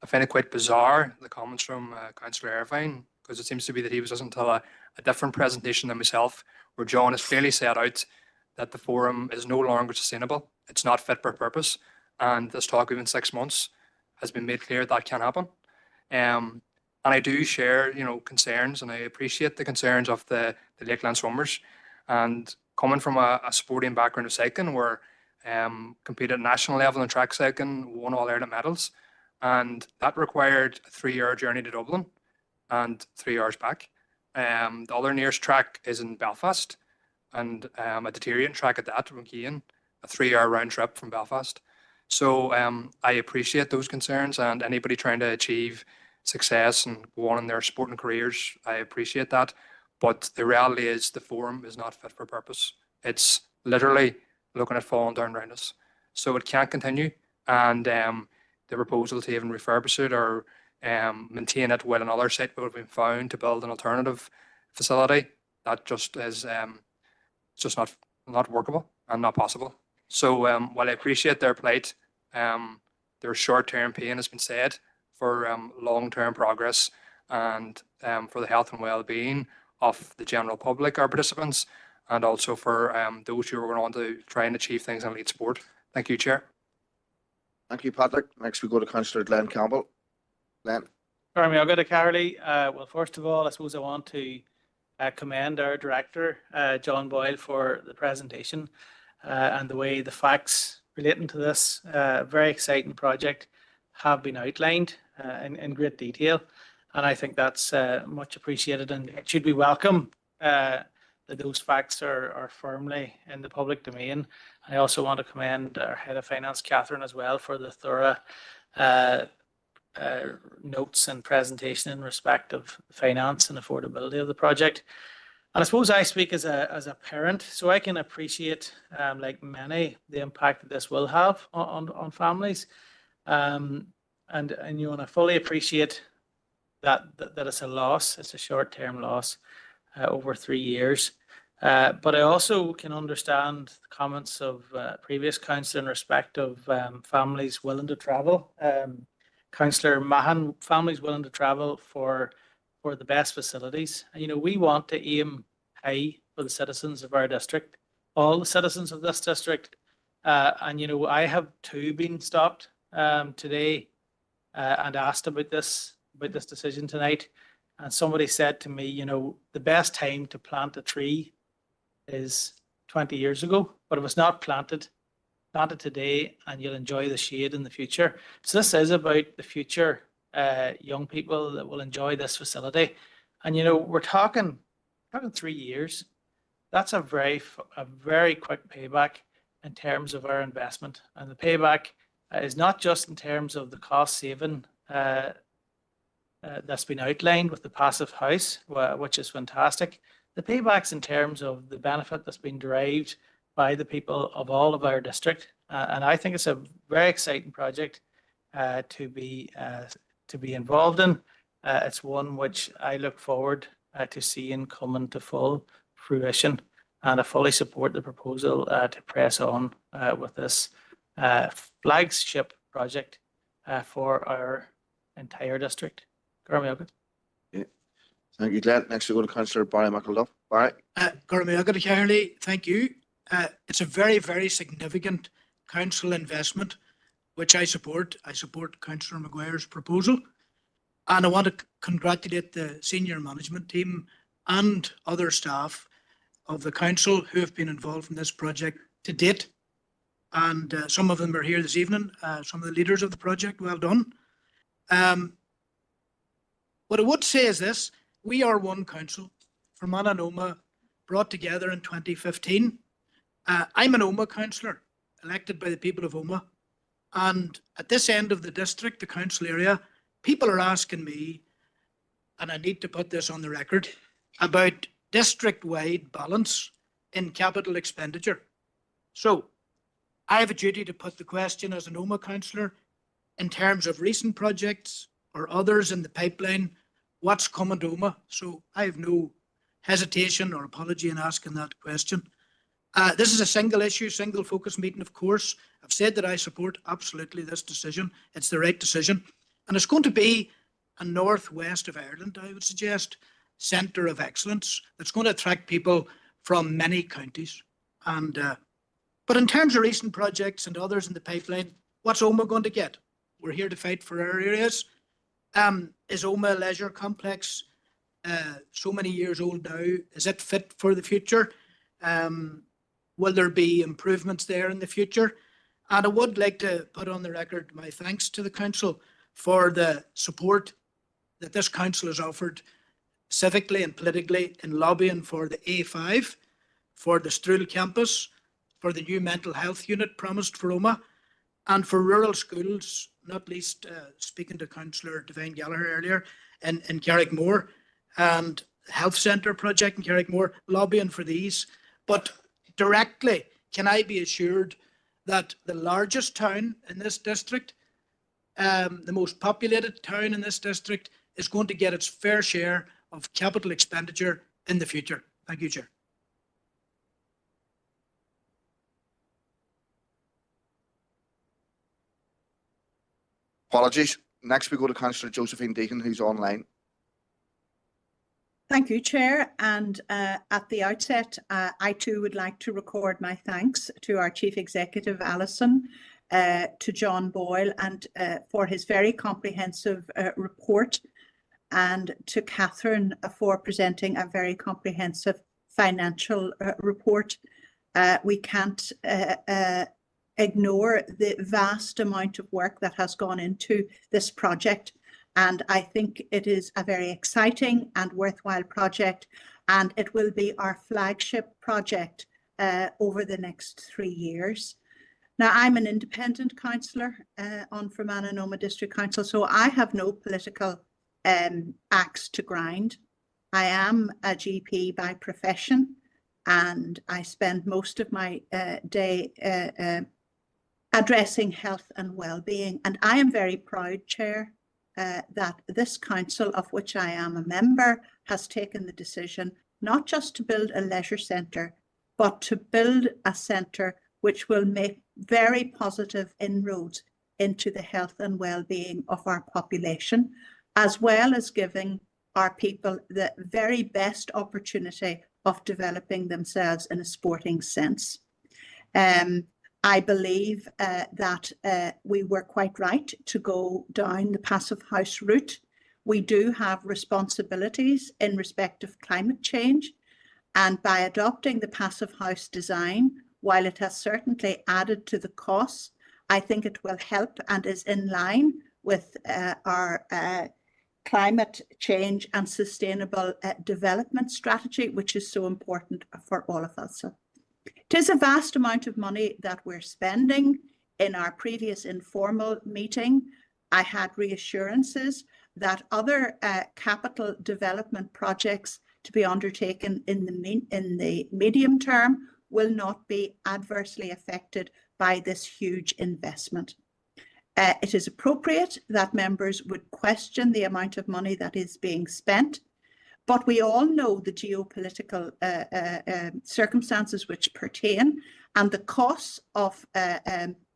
S16: find it quite bizarre, the comments from Councillor Irvine, because it seems to be that he was listening to a different presentation than myself, where John has clearly set out that the forum is no longer sustainable. It's not fit for purpose. And this talk within 6 months has been made clear that can't happen. And I do share, concerns, and I appreciate the concerns of the Lakeland swimmers. And coming from a sporting background of cycling, where competed at national level in track cycling, won all Ireland medals, and that required a 3-hour journey to Dublin and 3 hours back. The other nearest track is in Belfast, and a deteriorating track at that, from Keane, a 3-hour round trip from Belfast. So I appreciate those concerns, and anybody trying to achieve success and go on in their sporting careers, I appreciate that. But the reality is the forum is not fit for purpose. It's literally looking at falling down around us. So it can't continue. And the proposal to even refurbish it or maintain it while another site would have been found to build an alternative facility, that just is just not workable and not possible. So while I appreciate their plight, their short-term pain has been said for long-term progress and for the health and well-being of the general public, our participants, and also for those who are going on to try and achieve things in elite sport. Thank you, Chair.
S1: Thank you, Patrick. Next we go to Councillor Glenn Campbell. Glenn.
S17: Sorry, I'll go to Carly. Well, first of all, I suppose I want to commend our director, John Boyle, for the presentation and the way the facts relating to this very exciting project have been outlined in great detail. And I think that's much appreciated, and it should be welcome that those facts are firmly in the public domain. I also want to commend our Head of Finance, Catherine, as well, for the thorough notes and presentation in respect of finance and affordability of the project. And I suppose I speak as a parent, so I can appreciate, like many, the impact that this will have on families. And I fully appreciate that it's a loss, it's a short-term loss over 3 years. But I also can understand the comments of previous councillor in respect of families willing to travel. Councillor Mahan, families willing to travel for the best facilities. And, we want to aim high for the citizens of our district. All the citizens of this district And, you know, I have too been stopped today and asked about this decision tonight. And somebody said to me, you know, the best time to plant a tree is 20 years ago, but if it's not planted, plant it today and you'll enjoy the shade in the future. So this is about the future young people that will enjoy this facility. And, you know, we're talking 3 years. That's a very quick payback in terms of our investment. And the payback is not just in terms of the cost saving that's been outlined with the passive house, which is fantastic. The paybacks in terms of the benefit that's been derived by the people of all of our district. And I think it's a very exciting project to be involved in. It's one which I look forward to seeing coming to full fruition, and I fully support the proposal to press on with this flagship project for our entire district.
S1: Thank you, Glenn. Next we go to Councillor Barry McElduff. Barry.
S18: Thank you. It's a very, very significant council investment, which I support. I support Councillor Maguire's proposal. And I want to congratulate the senior management team and other staff of the council who have been involved in this project to date. And some of them are here this evening, some of the leaders of the project. Well done. What I would say is this: we are one council from Mananoma, brought together in 2015. I'm an Omagh councillor, elected by the people of Omagh. And at this end of the district, the council area, people are asking me, and I need to put this on the record, about district-wide balance in capital expenditure. So I have a duty to put the question as an Omagh councillor in terms of recent projects or others in the pipeline, what's coming to Omagh? So I have no hesitation or apology in asking that question. This is a single issue, single focus meeting, of course. I've said that I support absolutely this decision. It's the right decision. And it's going to be a northwest of Ireland, I would suggest, centre of excellence that's going to attract people from many counties. And but in terms of recent projects and others in the pipeline, what's Omagh going to get? We're here to fight for our areas. Is Omagh Leisure Complex so many years old now? Is it fit for the future? Will there be improvements there in the future? And I would like to put on the record my thanks to the council for the support that this council has offered civically and politically in lobbying for the A5, for the Struhl campus, for the new mental health unit promised for Omagh, and for rural schools, not least speaking to Councillor Devine Gallagher earlier in Carrickmore, and health centre project in Carrickmore, lobbying for these. But directly, can I be assured that the largest town in this district, the most populated town in this district, is going to get its fair share of capital expenditure in the future? Thank you, Chair.
S1: Apologies. Next we go to Councillor Josephine Deacon, who's online.
S19: Thank you, Chair. And at the outset, I too would like to record my thanks to our Chief Executive, Alison, to John Boyle, and for his very comprehensive report, and to Catherine for presenting a very comprehensive financial report. We can't ignore the vast amount of work that has gone into this project. And I think it is a very exciting and worthwhile project, and it will be our flagship project over the next 3 years. Now, I'm an independent councillor on Fermanagh and Omagh District Council, so I have no political axe to grind. I am a GP by profession, and I spend most of my day addressing health and well-being. And I am very proud, Chair, that this council, of which I am a member, has taken the decision not just to build a leisure centre, but to build a centre which will make very positive inroads into the health and well-being of our population, as well as giving our people the very best opportunity of developing themselves in a sporting sense. I believe that we were quite right to go down the passive house route. We do have responsibilities in respect of climate change, and by adopting the passive house design, while it has certainly added to the costs, I think it will help and is in line with our climate change and sustainable development strategy, which is so important for all of us. So it is a vast amount of money that we're spending. In our previous informal meeting, I had reassurances that other capital development projects to be undertaken in the medium term will not be adversely affected by this huge investment. It is appropriate that members would question the amount of money that is being spent, but we all know the geopolitical circumstances which pertain, and the costs of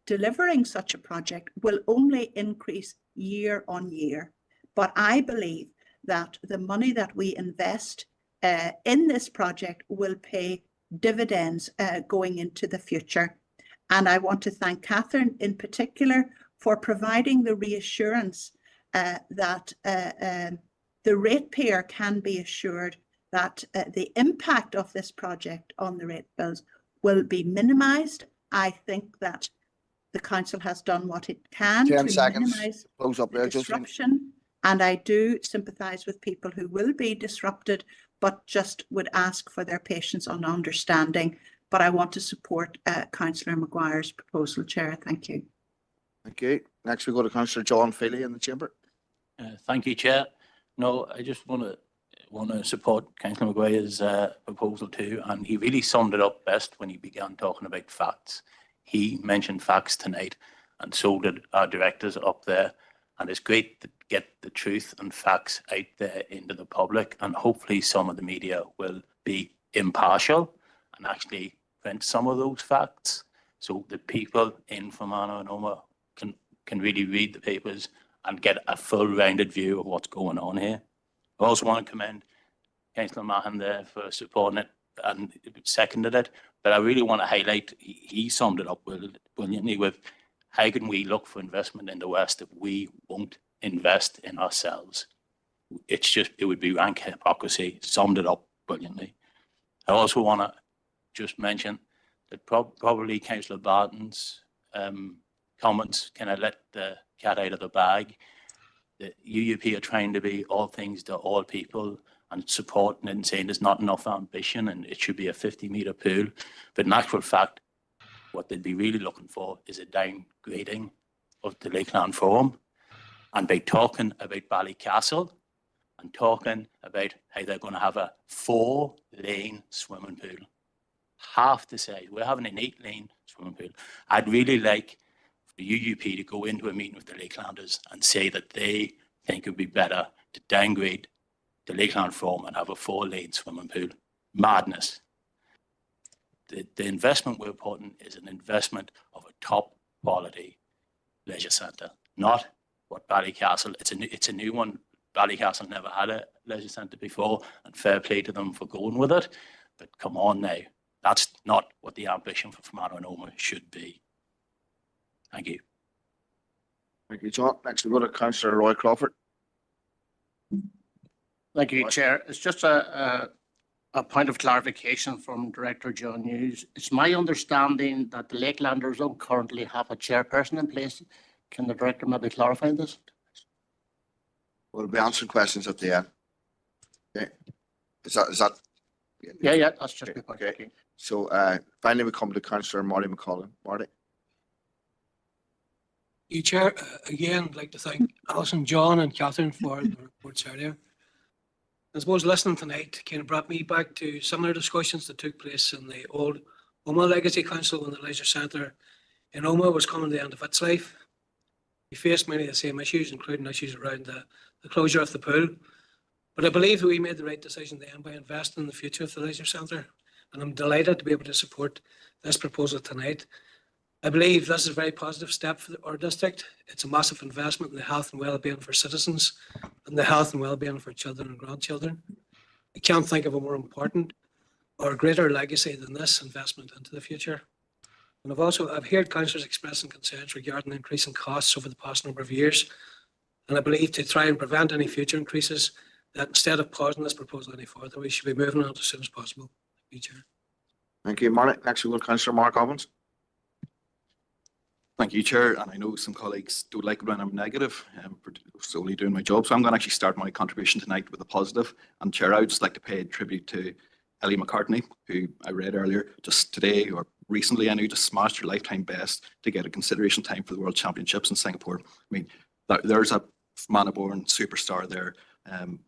S19: delivering such a project will only increase year on year. But I believe that the money that we invest in this project will pay dividends going into the future. And I want to thank Catherine in particular for providing the reassurance that the ratepayer can be assured that the impact of this project on the rate bills will be minimised. I think that the council has done what it can to minimise disruption, and I do sympathise with people who will be disrupted, but just would ask for their patience and understanding. But I want to support Councillor Maguire's proposal, Chair. Thank you.
S1: Thank you. Next we go to Councillor John Feely in the chamber.
S20: Thank you, Chair. No, I just want to support Councillor Maguire's proposal too, and he really summed it up best when he began talking about facts. He mentioned facts tonight, and so did our directors up there. And it's great to get the truth and facts out there into the public, and hopefully some of the media will be impartial and actually print some of those facts so that people in Fermanagh and Omagh can really read the papers and get a full rounded view of what's going on here. I also want to commend Councillor Mahon there for supporting it and seconded it, but I really want to highlight, he summed it up brilliantly with how can we look for investment in the West if we won't invest in ourselves? It would be rank hypocrisy. Summed it up brilliantly. I also want to just mention that probably Councillor Barton's comments kind of let the cat out of the bag. The UUP are trying to be all things to all people and supporting and saying there's not enough ambition and it should be a 50-metre pool. But in actual fact, what they'd be really looking for is a downgrading of the Lakeland Forum. And by talking about Ballycastle and talking about how they're going to have a 4-lane swimming pool, half the size, we're having an 8-lane swimming pool. I'd really like the UUP to go into a meeting with the Lakelanders and say that they think it would be better to downgrade the Lakeland Forum and have a 4-lane swimming pool. Madness. The investment we're putting is an investment of a top quality leisure centre, not what Ballycastle, it's a new one. Ballycastle never had a leisure centre before, and fair play to them for going with it. But come on now, that's not what the ambition for Fermanagh and Omagh should be. Thank you.
S1: Thank you, John. Next we go to Councillor Roy Crawford.
S21: Thank you, Chair. It's just a point of clarification from Director John Hughes. It's my understanding that the Lakelanders don't currently have a chairperson in place. Can the Director maybe clarify this?
S1: We'll be answering questions at the end. Okay. Is that?
S21: Yeah, that's just my point.
S1: Okay. So finally we come to Councillor Marty McCollum. Marty.
S22: You, Chair, again, I'd like to thank Alison, John and Catherine for the reports earlier. I suppose listening tonight kind of brought me back to similar discussions that took place in the old Omagh Legacy Council when the leisure centre in Omagh was coming to the end of its life. We faced many of the same issues, including issues around the closure of the pool. But I believe that we made the right decision then by investing in the future of the leisure centre, and I'm delighted to be able to support this proposal tonight. I believe this is a very positive step for our district. It's a massive investment in the health and well-being for citizens and the health and well-being for children and grandchildren. I can't think of a more important or greater legacy than this investment into the future. And I've heard councillors expressing concerns regarding increasing costs over the past number of years. And I believe to try and prevent any future increases, that instead of pausing this proposal any further, we should be moving on as soon as possible. Thank you, Chair.
S1: Thank you, Mark. Next we will Councillor Mark Evans.
S2: Thank you, Chair. And I know some colleagues don't like it when I'm negative for solely doing my job. So I'm going to actually start my contribution tonight with a positive. And Chair, I would just like to pay tribute to Ellie McCartney, who I read earlier, just today or recently, I know, just smashed her lifetime best to get a consideration time for the World Championships in Singapore. I mean, there's a man-born superstar there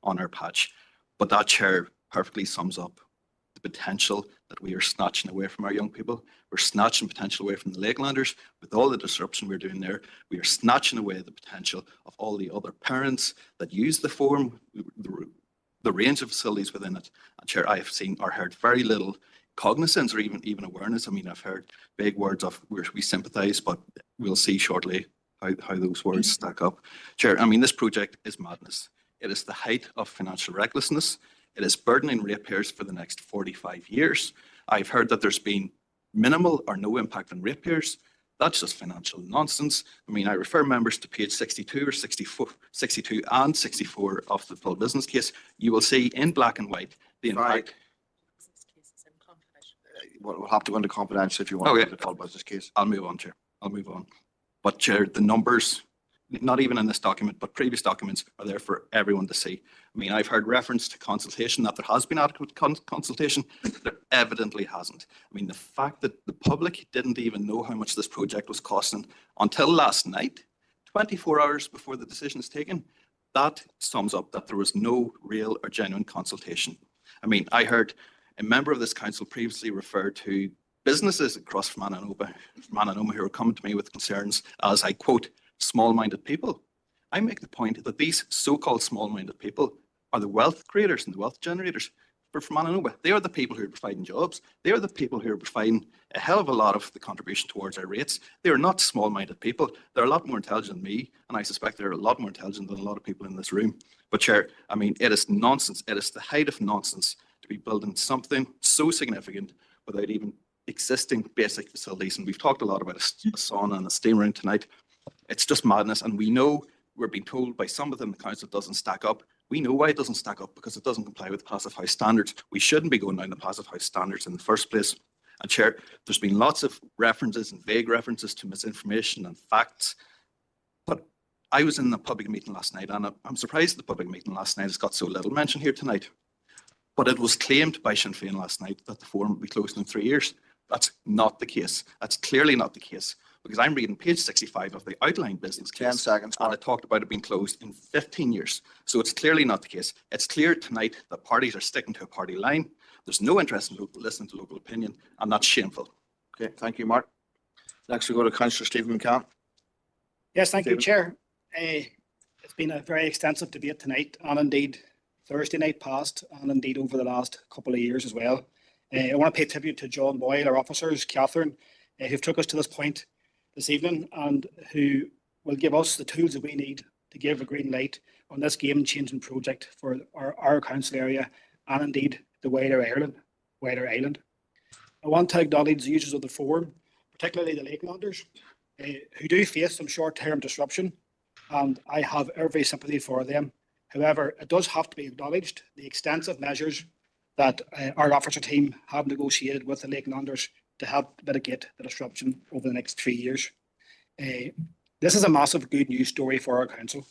S2: on our patch. But that, Chair, perfectly sums up the potential that we are snatching away from our young people. We're snatching potential away from the Lakelanders with all the disruption we're doing there. We are snatching away the potential of all the other parents that use the forum, the range of facilities within it. And Chair, I have seen or heard very little cognizance or even awareness. I mean, I've heard big words of we sympathise, but we'll see shortly how those words stack up. Chair, I mean, this project is madness. It is the height of financial recklessness. It is burdening ratepayers for the next 45 years. I've heard that there's been minimal or no impact on ratepayers. That's just financial nonsense. I mean, I refer members to page 62 or 62 and 64 of the full business case. You will see in black and white the impact.
S1: We'll have to go into confidential if you want to go to the full business case.
S2: I'll move on, Chair. I'll move on. But Chair, the numbers, not even in this document, but previous documents are there for everyone to see. I mean, I've heard reference to consultation, that there has been adequate consultation. There evidently hasn't. I mean, the fact that the public didn't even know how much this project was costing until last night, 24 hours before the decision is taken, that sums up that there was no real or genuine consultation. I mean, I heard a member of this council previously refer to businesses across Mananoma who are coming to me with concerns as, I quote, small-minded people. I make the point that these so-called small-minded people are the wealth creators and the wealth generators for Mananoma. They are the people who are providing jobs. They are the people who are providing a hell of a lot of the contribution towards our rates. They are not small-minded people. They're a lot more intelligent than me, and I suspect they're a lot more intelligent than a lot of people in this room. But Chair, I mean, it is nonsense. It is the height of nonsense to be building something so significant without even existing basic facilities. And we've talked a lot about a sauna and a steam room tonight. It's just madness. And we know, we're being told by some within the council it doesn't stack up. We know why it doesn't stack up, because it doesn't comply with passive house standards. We shouldn't be going down the passive house standards in the first place. And Chair, there's been lots of references and vague references to misinformation and facts. But I was in the public meeting last night, and I'm surprised the public meeting last night has got so little mention here tonight. But it was claimed by Sinn Féin last night that the forum will be closed in 3 years. That's not the case. That's clearly not the case. Because I'm reading page 65 of the outline business case.
S1: 10 seconds.
S2: And it talked about it being closed in 15 years. So it's clearly not the case. It's clear tonight that parties are sticking to a party line. There's no interest in listening to local opinion, and that's shameful.
S1: Okay, thank you, Mark. Next we go to Councillor Stephen McCann.
S4: Yes, thank you,
S1: Stephen.
S4: Chair. It's been a very extensive debate tonight, and indeed Thursday night past, and indeed over the last couple of years as well. I want to pay tribute to John Boyle, our officers, Catherine, who took us to this point this evening and who will give us the tools that we need to give a green light on this game-changing project for our council area and indeed the wider island. I want to acknowledge the users of the forum, particularly the Lakelanders, who do face some short-term disruption, and I have every sympathy for them. However, it does have to be acknowledged the extensive measures that our officer team have negotiated with the Lakelanders to help mitigate the disruption over the next 3 years. This is a massive good news story for our council.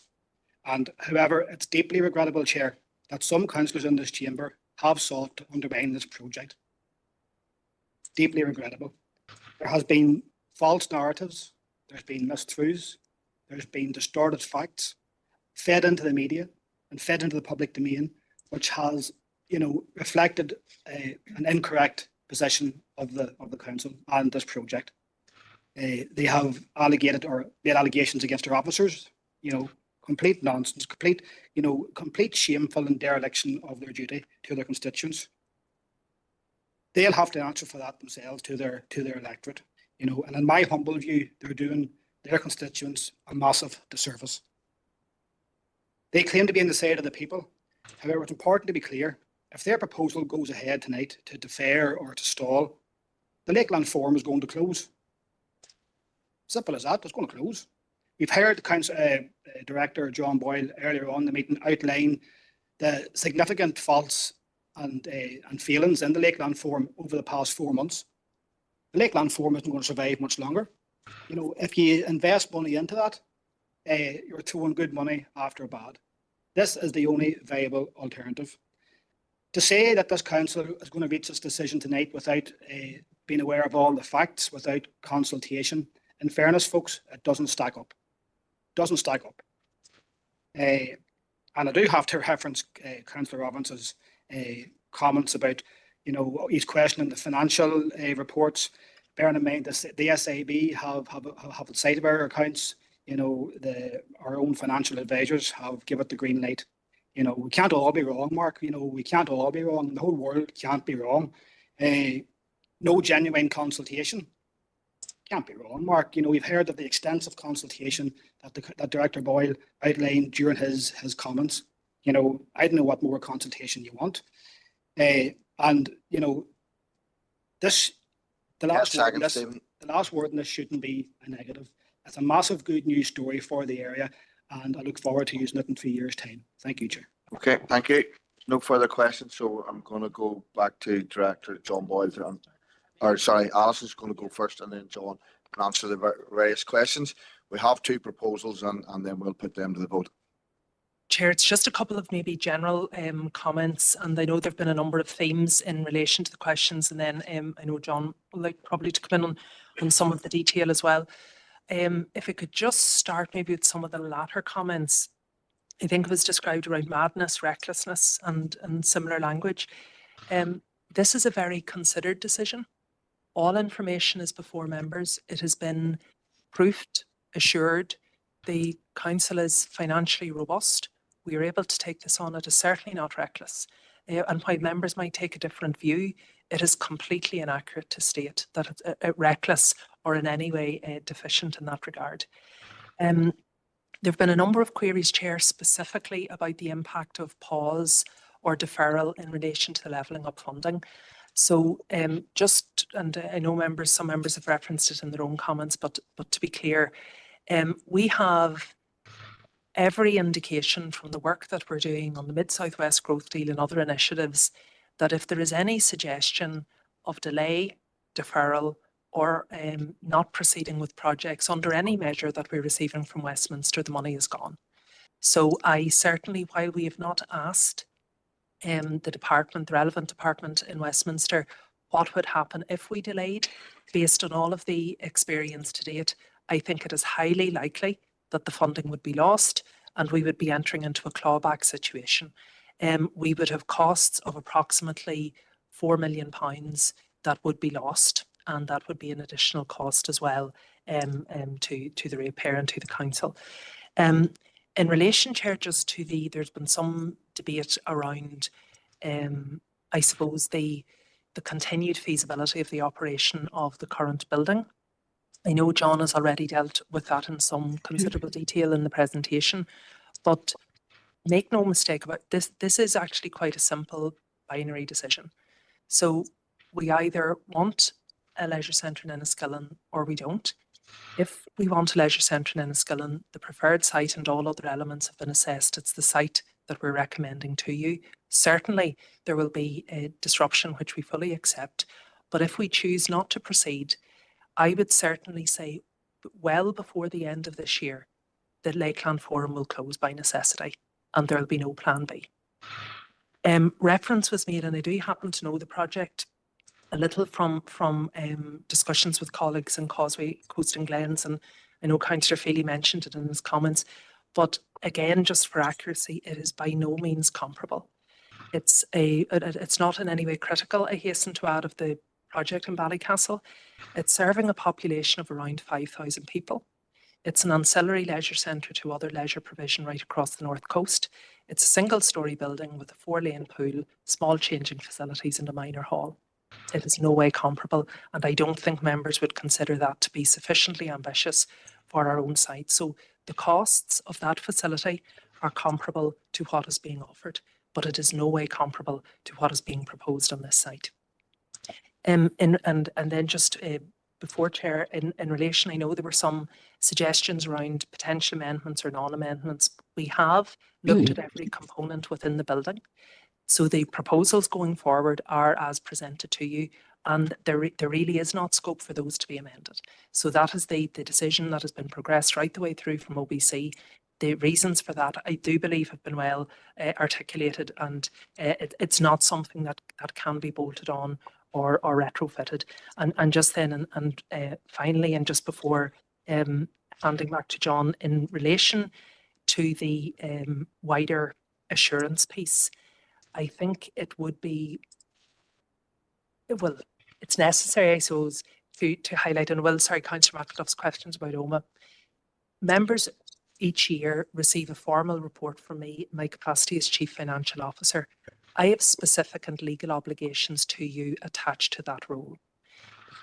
S4: And however, it's deeply regrettable, Chair, that some councillors in this chamber have sought to undermine this project. Deeply regrettable. There has been false narratives, there's been mistruths, there's been distorted facts fed into the media and fed into the public domain, which has, reflected an incorrect position of the council and this project. They have made allegations against our officers, complete nonsense, complete shameful and dereliction of their duty to their constituents. They'll have to answer for that themselves to their electorate, and in my humble view, they're doing their constituents a massive disservice. They claim to be on the side of the people. However, it's important to be clear, if their proposal goes ahead tonight to defer or to stall, the Lakeland Forum is going to close. Simple as that. It's going to close. We've heard the council director John Boyle earlier on in the meeting outline the significant faults and failings in the Lakeland Forum over the past 4 months. The Lakeland Forum isn't going to survive much longer. You know, if you invest money into that, you're throwing good money after bad. This is the only viable alternative. To say that this council is going to reach this decision tonight without being aware of all the facts, without consultation, in fairness, folks, it doesn't stack up. Doesn't stack up. And I do have to reference Councillor Robbins's comments about, you know, he's questioning the financial reports. Bearing in mind the SAB have cited our accounts. You know, our own financial advisors have given it the green light. You know, we can't all be wrong, Mark. You know, we can't all be wrong. The whole world can't be wrong. No genuine consultation. Can't be wrong, Mark. You know, we've heard of the extensive consultation that Director Boyle outlined during his comments. You know, I don't know what more consultation you want. And, you know, the last word in this shouldn't be a negative. It's a massive good news story for the area, and I look forward to using it in 3 years' time. Thank you, Chair.
S1: Okay, thank you. No further questions, so I'm going to go back to Director John Boyle. Alison's going to go first, and then John can answer the various questions. We have 2 proposals, and then we'll put them to the vote.
S5: Chair, it's just a couple of maybe general comments, and I know there have been a number of themes in relation to the questions, and then I know John would like probably to come in on some of the detail as well. If we could just start maybe with some of the latter comments. I think it was described around madness, recklessness, and similar language. This is a very considered decision. All information is before members. It has been proofed, assured. The council is financially robust. We are able to take this on. It is certainly not reckless. And while members might take a different view, it is completely inaccurate to state that it's reckless or in any way deficient in that regard. There have been a number of queries, Chair, specifically about the impact of pause or deferral in relation to the levelling up funding. So and I know some members have referenced it in their own comments, but to be clear, we have every indication from the work that we're doing on the Mid-South West Growth Deal and other initiatives that if there is any suggestion of delay, deferral, or not proceeding with projects under any measure that we're receiving from Westminster, the money is gone. So I certainly, while we have not asked the relevant department in Westminster, what would happen if we delayed, based on all of the experience to date, I think it is highly likely that the funding would be lost and we would be entering into a clawback situation. We would have costs of approximately £4 million that would be lost, and that would be an additional cost as well to the ratepayer and to the council. In relation, Chair, just to there's been some debate around, I suppose, the continued feasibility of the operation of the current building. I know John has already dealt with that in some considerable detail in the presentation, but make no mistake about this. This is actually quite a simple binary decision. So we either want a leisure centre in Enniskillen or we don't. If we want a leisure centre in Enniskillen, the preferred site and all other elements have been assessed. It's the site that we're recommending to you. Certainly there will be a disruption, which we fully accept. But if we choose not to proceed, I would certainly say well before the end of this year, the Lakeland Forum will close by necessity and there will be no plan B. Reference was made, and I do happen to know the project a little from discussions with colleagues in Causeway, Coast and Glens, and I know Councillor Feely mentioned it in his comments, but again, just for accuracy, it is by no means comparable. It's not in any way critical, I hasten to add, of the project in Ballycastle. It's serving a population of around 5,000 people. It's an ancillary leisure centre to other leisure provision right across the North Coast. It's a single-storey building with a 4-lane pool, small changing facilities and a minor hall. It is no way comparable, and I don't think members would consider that to be sufficiently ambitious for our own site. So the costs of that facility are comparable to what is being offered, but it is no way comparable to what is being proposed on this site. And then just before, Chair, in relation, I know there were some suggestions around potential amendments or non-amendments. We have looked at every component within the building. So the proposals going forward are as presented to you, and there really is not scope for those to be amended. So that is the decision that has been progressed right the way through from OBC. The reasons for that, I do believe, have been well articulated, and it's not something that can be bolted on or retrofitted. And just then, and finally, and just before handing back to John, in relation to the wider assurance piece, I think it would be, well, it's necessary, I suppose, to highlight, and sorry, Councillor McAduff's questions about OMA. Members each year receive a formal report from me in my capacity as Chief Financial Officer. I have specific and legal obligations to you attached to that role.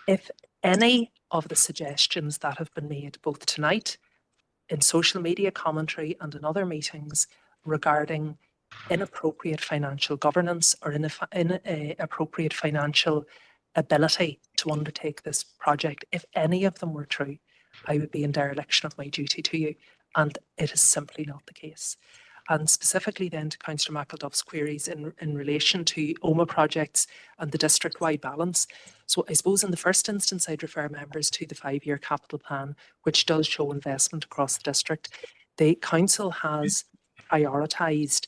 S5: If any of the suggestions that have been made, both tonight, in social media commentary and in other meetings, regarding inappropriate financial governance or inappropriate financial ability to undertake this project, if any of them were true, I would be in dereliction of my duty to you, and it is simply not the case. And specifically then to Councillor McAduff's queries in relation to OMA projects and the district-wide balance. So I suppose in the first instance, I'd refer members to the 5-year capital plan, which does show investment across the district. The council has prioritised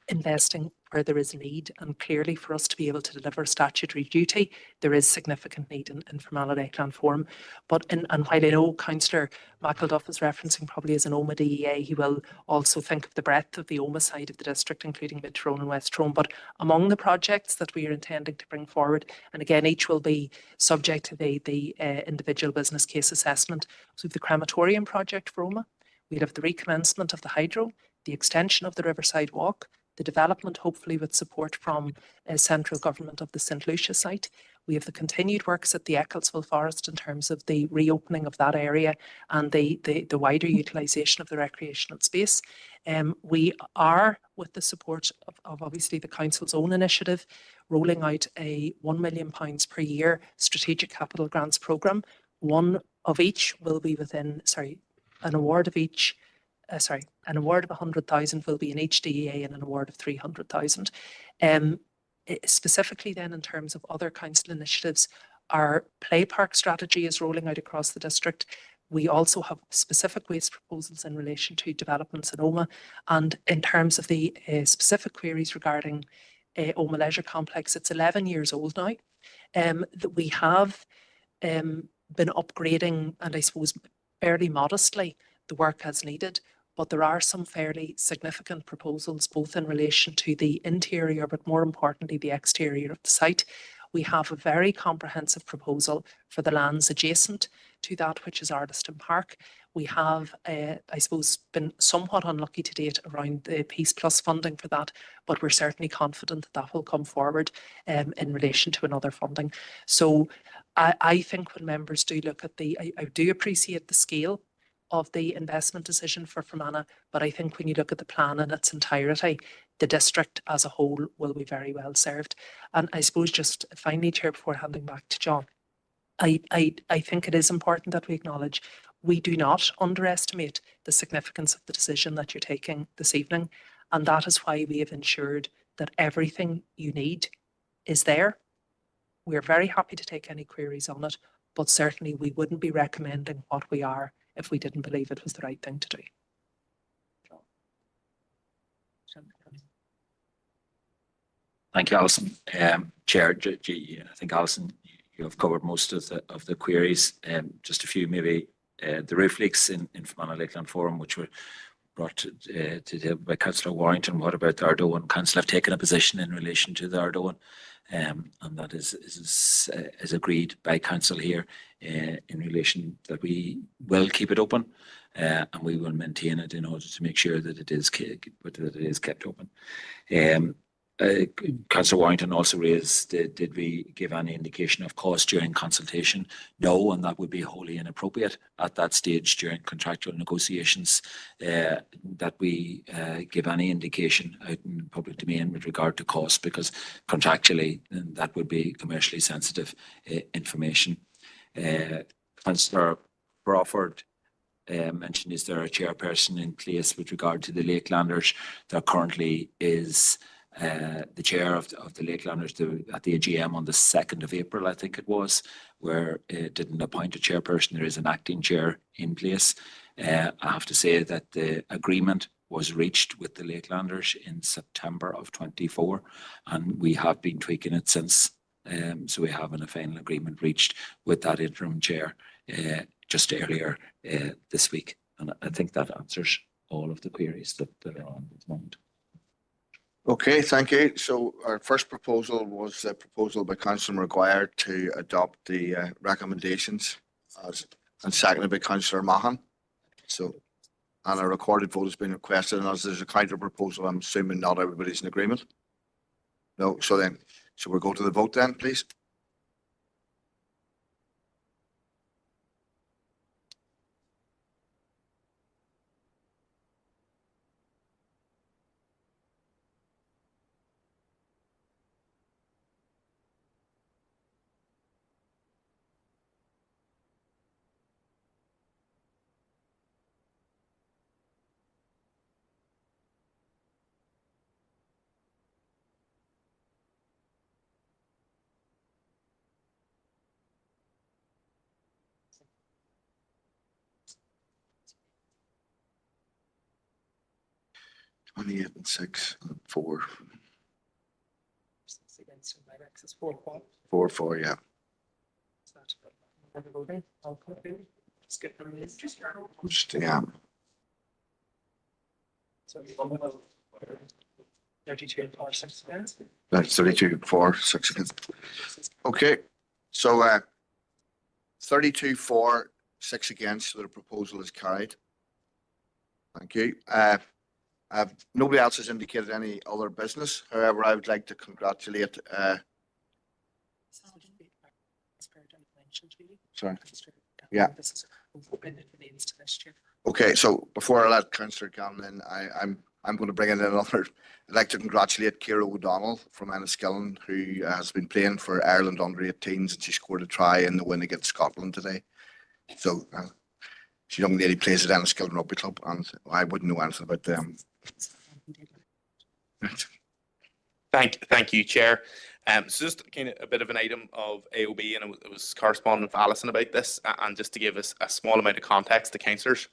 S5: investing where there is need, and clearly for us to be able to deliver statutory duty, there is significant need in Fermanagh Lakeland Forum. But and while I know Councillor McAduff is referencing probably as an OMA DEA, he will also think of the breadth of the OMA side of the district, including Mid Tyrone and West Tyrone. But among the projects that we are intending to bring forward, and again, each will be subject to the individual business case assessment. So we have the crematorium project for OMA, we'll have the recommencement of the hydro, the extension of the Riverside Walk, the development, hopefully with support from central government, of the St Lucia site. We have the continued works at the Ecclesville Forest in terms of the reopening of that area and the wider utilisation of the recreational space. We are, with the support of obviously the council's own initiative, rolling out a £1 million per year strategic capital grants programme. One of each will be within, an award of each. An award of 100,000 will be in each DEA and an award of 300,000. Specifically then in terms of other council initiatives, our play park strategy is rolling out across the district. We also have specific waste proposals in relation to developments in OMA, and in terms of the specific queries regarding OMA Leisure Complex, it's 11 years old now. That we have been upgrading, and I suppose fairly modestly, the work as needed. But there are some fairly significant proposals, both in relation to the interior, but more importantly, the exterior of the site. We have a very comprehensive proposal for the lands adjacent to that, which is Ardiston Park. We have, I suppose, been somewhat unlucky to date around the Peace Plus funding for that, but we're certainly confident that that will come forward in relation to another funding. So I think when members do look at I do appreciate the scale of the investment decision for Fermanagh, but I think when you look at the plan in its entirety, the district as a whole will be very well served. And I suppose just finally, Chair, before handing back to John, I think it is important that we acknowledge we do not underestimate the significance of the decision that you're taking this evening, and that is why we have ensured that everything you need is there. We're very happy to take any queries on it, but certainly we wouldn't be recommending what we are if we didn't believe it was the right thing to do.
S6: Thank you, Alison. Chair, I think Alison, you have covered most of the queries. Just a few, maybe the roof leaks in Fermanagh Lakeland Forum, which were brought to by Councillor Warrington. What about the Ardoan? Council have taken a position in relation to the Ardoan, and that is agreed by Council here in relation that we will keep it open and we will maintain it in order to make sure that it is kept open. Councillor Warrington also raised, did we give any indication of cost during consultation? No, and that would be wholly inappropriate at that stage during contractual negotiations that we give any indication out in the public domain with regard to cost, because contractually that would be commercially sensitive information. Councillor Crawford mentioned, is there a chairperson in place with regard to the Lakelanders? There currently is the chair of the Lakelanders at the AGM on the 2nd of April, I think it was, where it didn't appoint a chairperson. There is an acting chair in place. I have to say that the agreement was reached with the Lakelanders in September of 24, and we have been tweaking it since. So we have a final agreement reached with that interim chair just earlier this week. And I think that answers all of the queries that are on at the moment.
S1: Okay, thank you. So our first proposal was a proposal by Councillor Maguire to adopt the recommendations and seconded by Councillor Mahan. So, and a recorded vote has been requested, and as there's a counter proposal, I'm assuming not everybody's in agreement. No, so we'll go to the vote then, please. Eight and 6 and 4. 4, yeah. Yeah.
S5: 32 for 6 against.
S1: That's 32 for 6 against. Okay, so 32 for 6 against, so the proposal is carried. Thank you. Nobody else has indicated any other business. However, I would like to congratulate. Sorry. Yeah. Okay, so before I let Councillor Gannon in, I'm going to bring in another. I'd like to congratulate Ciara O'Donnell from Enniskillen, who has been playing for Ireland under 18s, and she scored a try in the win against Scotland today. So she young lady plays at Enniskillen Rugby Club, and I wouldn't know anything about them.
S12: Thank you, Chair. So just kind of a bit of an item of AOB, and it was corresponding with Alison about this, and just to give us a small amount of context to councillors.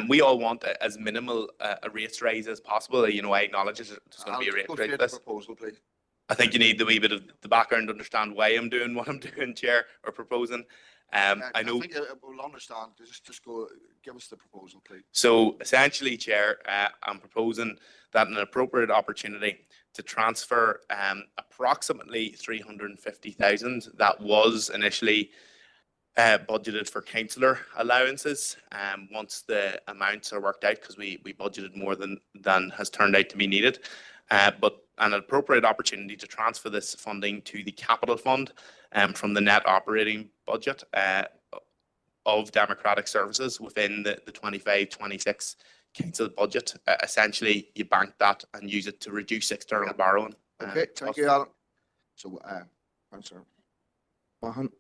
S12: We all want as minimal a rates rise as possible. You know, I acknowledge there's going to be a rate rise. This
S1: proposal, please.
S12: I think you need the wee bit of the background to understand why I'm doing what I'm doing, Chair, or proposing. I know.
S1: I think we'll understand. Just go. Give us the proposal, please.
S12: So essentially, Chair, I'm proposing that an appropriate opportunity to transfer approximately 350,000 that was initially budgeted for councillor allowances. Once the amounts are worked out, because we budgeted more than has turned out to be needed, but an appropriate opportunity to transfer this funding to the capital fund from the net operating budget of democratic services within the 25-26 council budget. Essentially, you bank that and use it to reduce external borrowing.
S1: Okay, thank you, Alan. So, Councillor Mahan.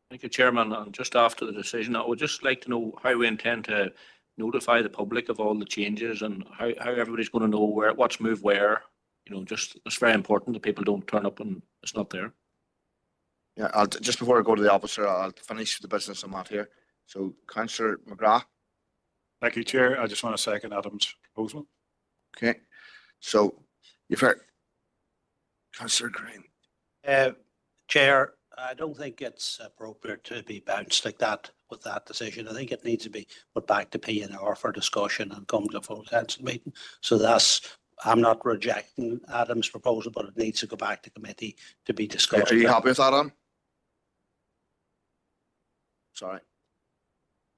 S9: Thank you, Chairman. And just after the decision, I would just like to know how we intend to notify the public of all the changes and how everybody's going to know what's moved where. You know, just it's very important that people don't turn up and it's not there.
S1: Yeah, just before I go to the officer, I'll finish the business I'm at here. So, Councillor McGrath.
S7: Thank you, Chair. I just want to second Adam's proposal.
S1: Okay, so you've heard. Councillor Green.
S14: Chair, I don't think it's appropriate to be bounced like that with that decision. I think it needs to be put back to P&R for discussion and come to a full council meeting. So I'm not rejecting Adam's proposal, but it needs to go back to committee to be discussed.
S1: Are you happy with that, Adam? Sorry.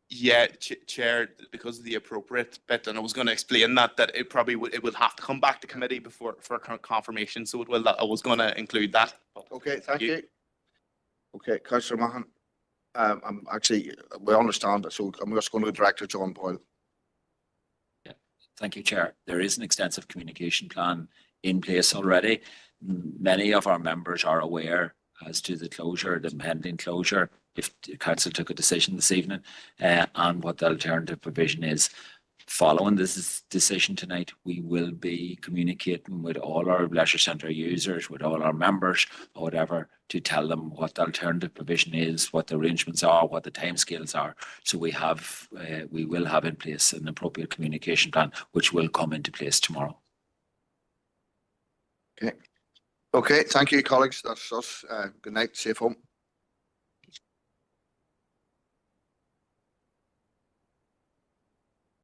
S12: Yeah, Chair, because of the appropriate bit, and I was going to explain that it probably will have to come back to committee for confirmation. So it will. I was going to include that.
S1: Okay, thank you. Okay, Councillor Mahan. I'm actually, we understand that, so I'm just going to Director John Boyle.
S6: Yeah, thank you, Chair. There is an extensive communication plan in place already. Many of our members are aware as to the closure, the impending closure, if the council took a decision this evening, and what the alternative provision is. Following this decision tonight, we will be communicating with all our leisure centre users, with all our members or whatever, to tell them what the alternative provision is, what the arrangements are, what the timescales are. So we will have in place an appropriate communication plan, which will come into place tomorrow.
S1: Okay. Okay, thank you, colleagues. That's us. Good night. Safe home.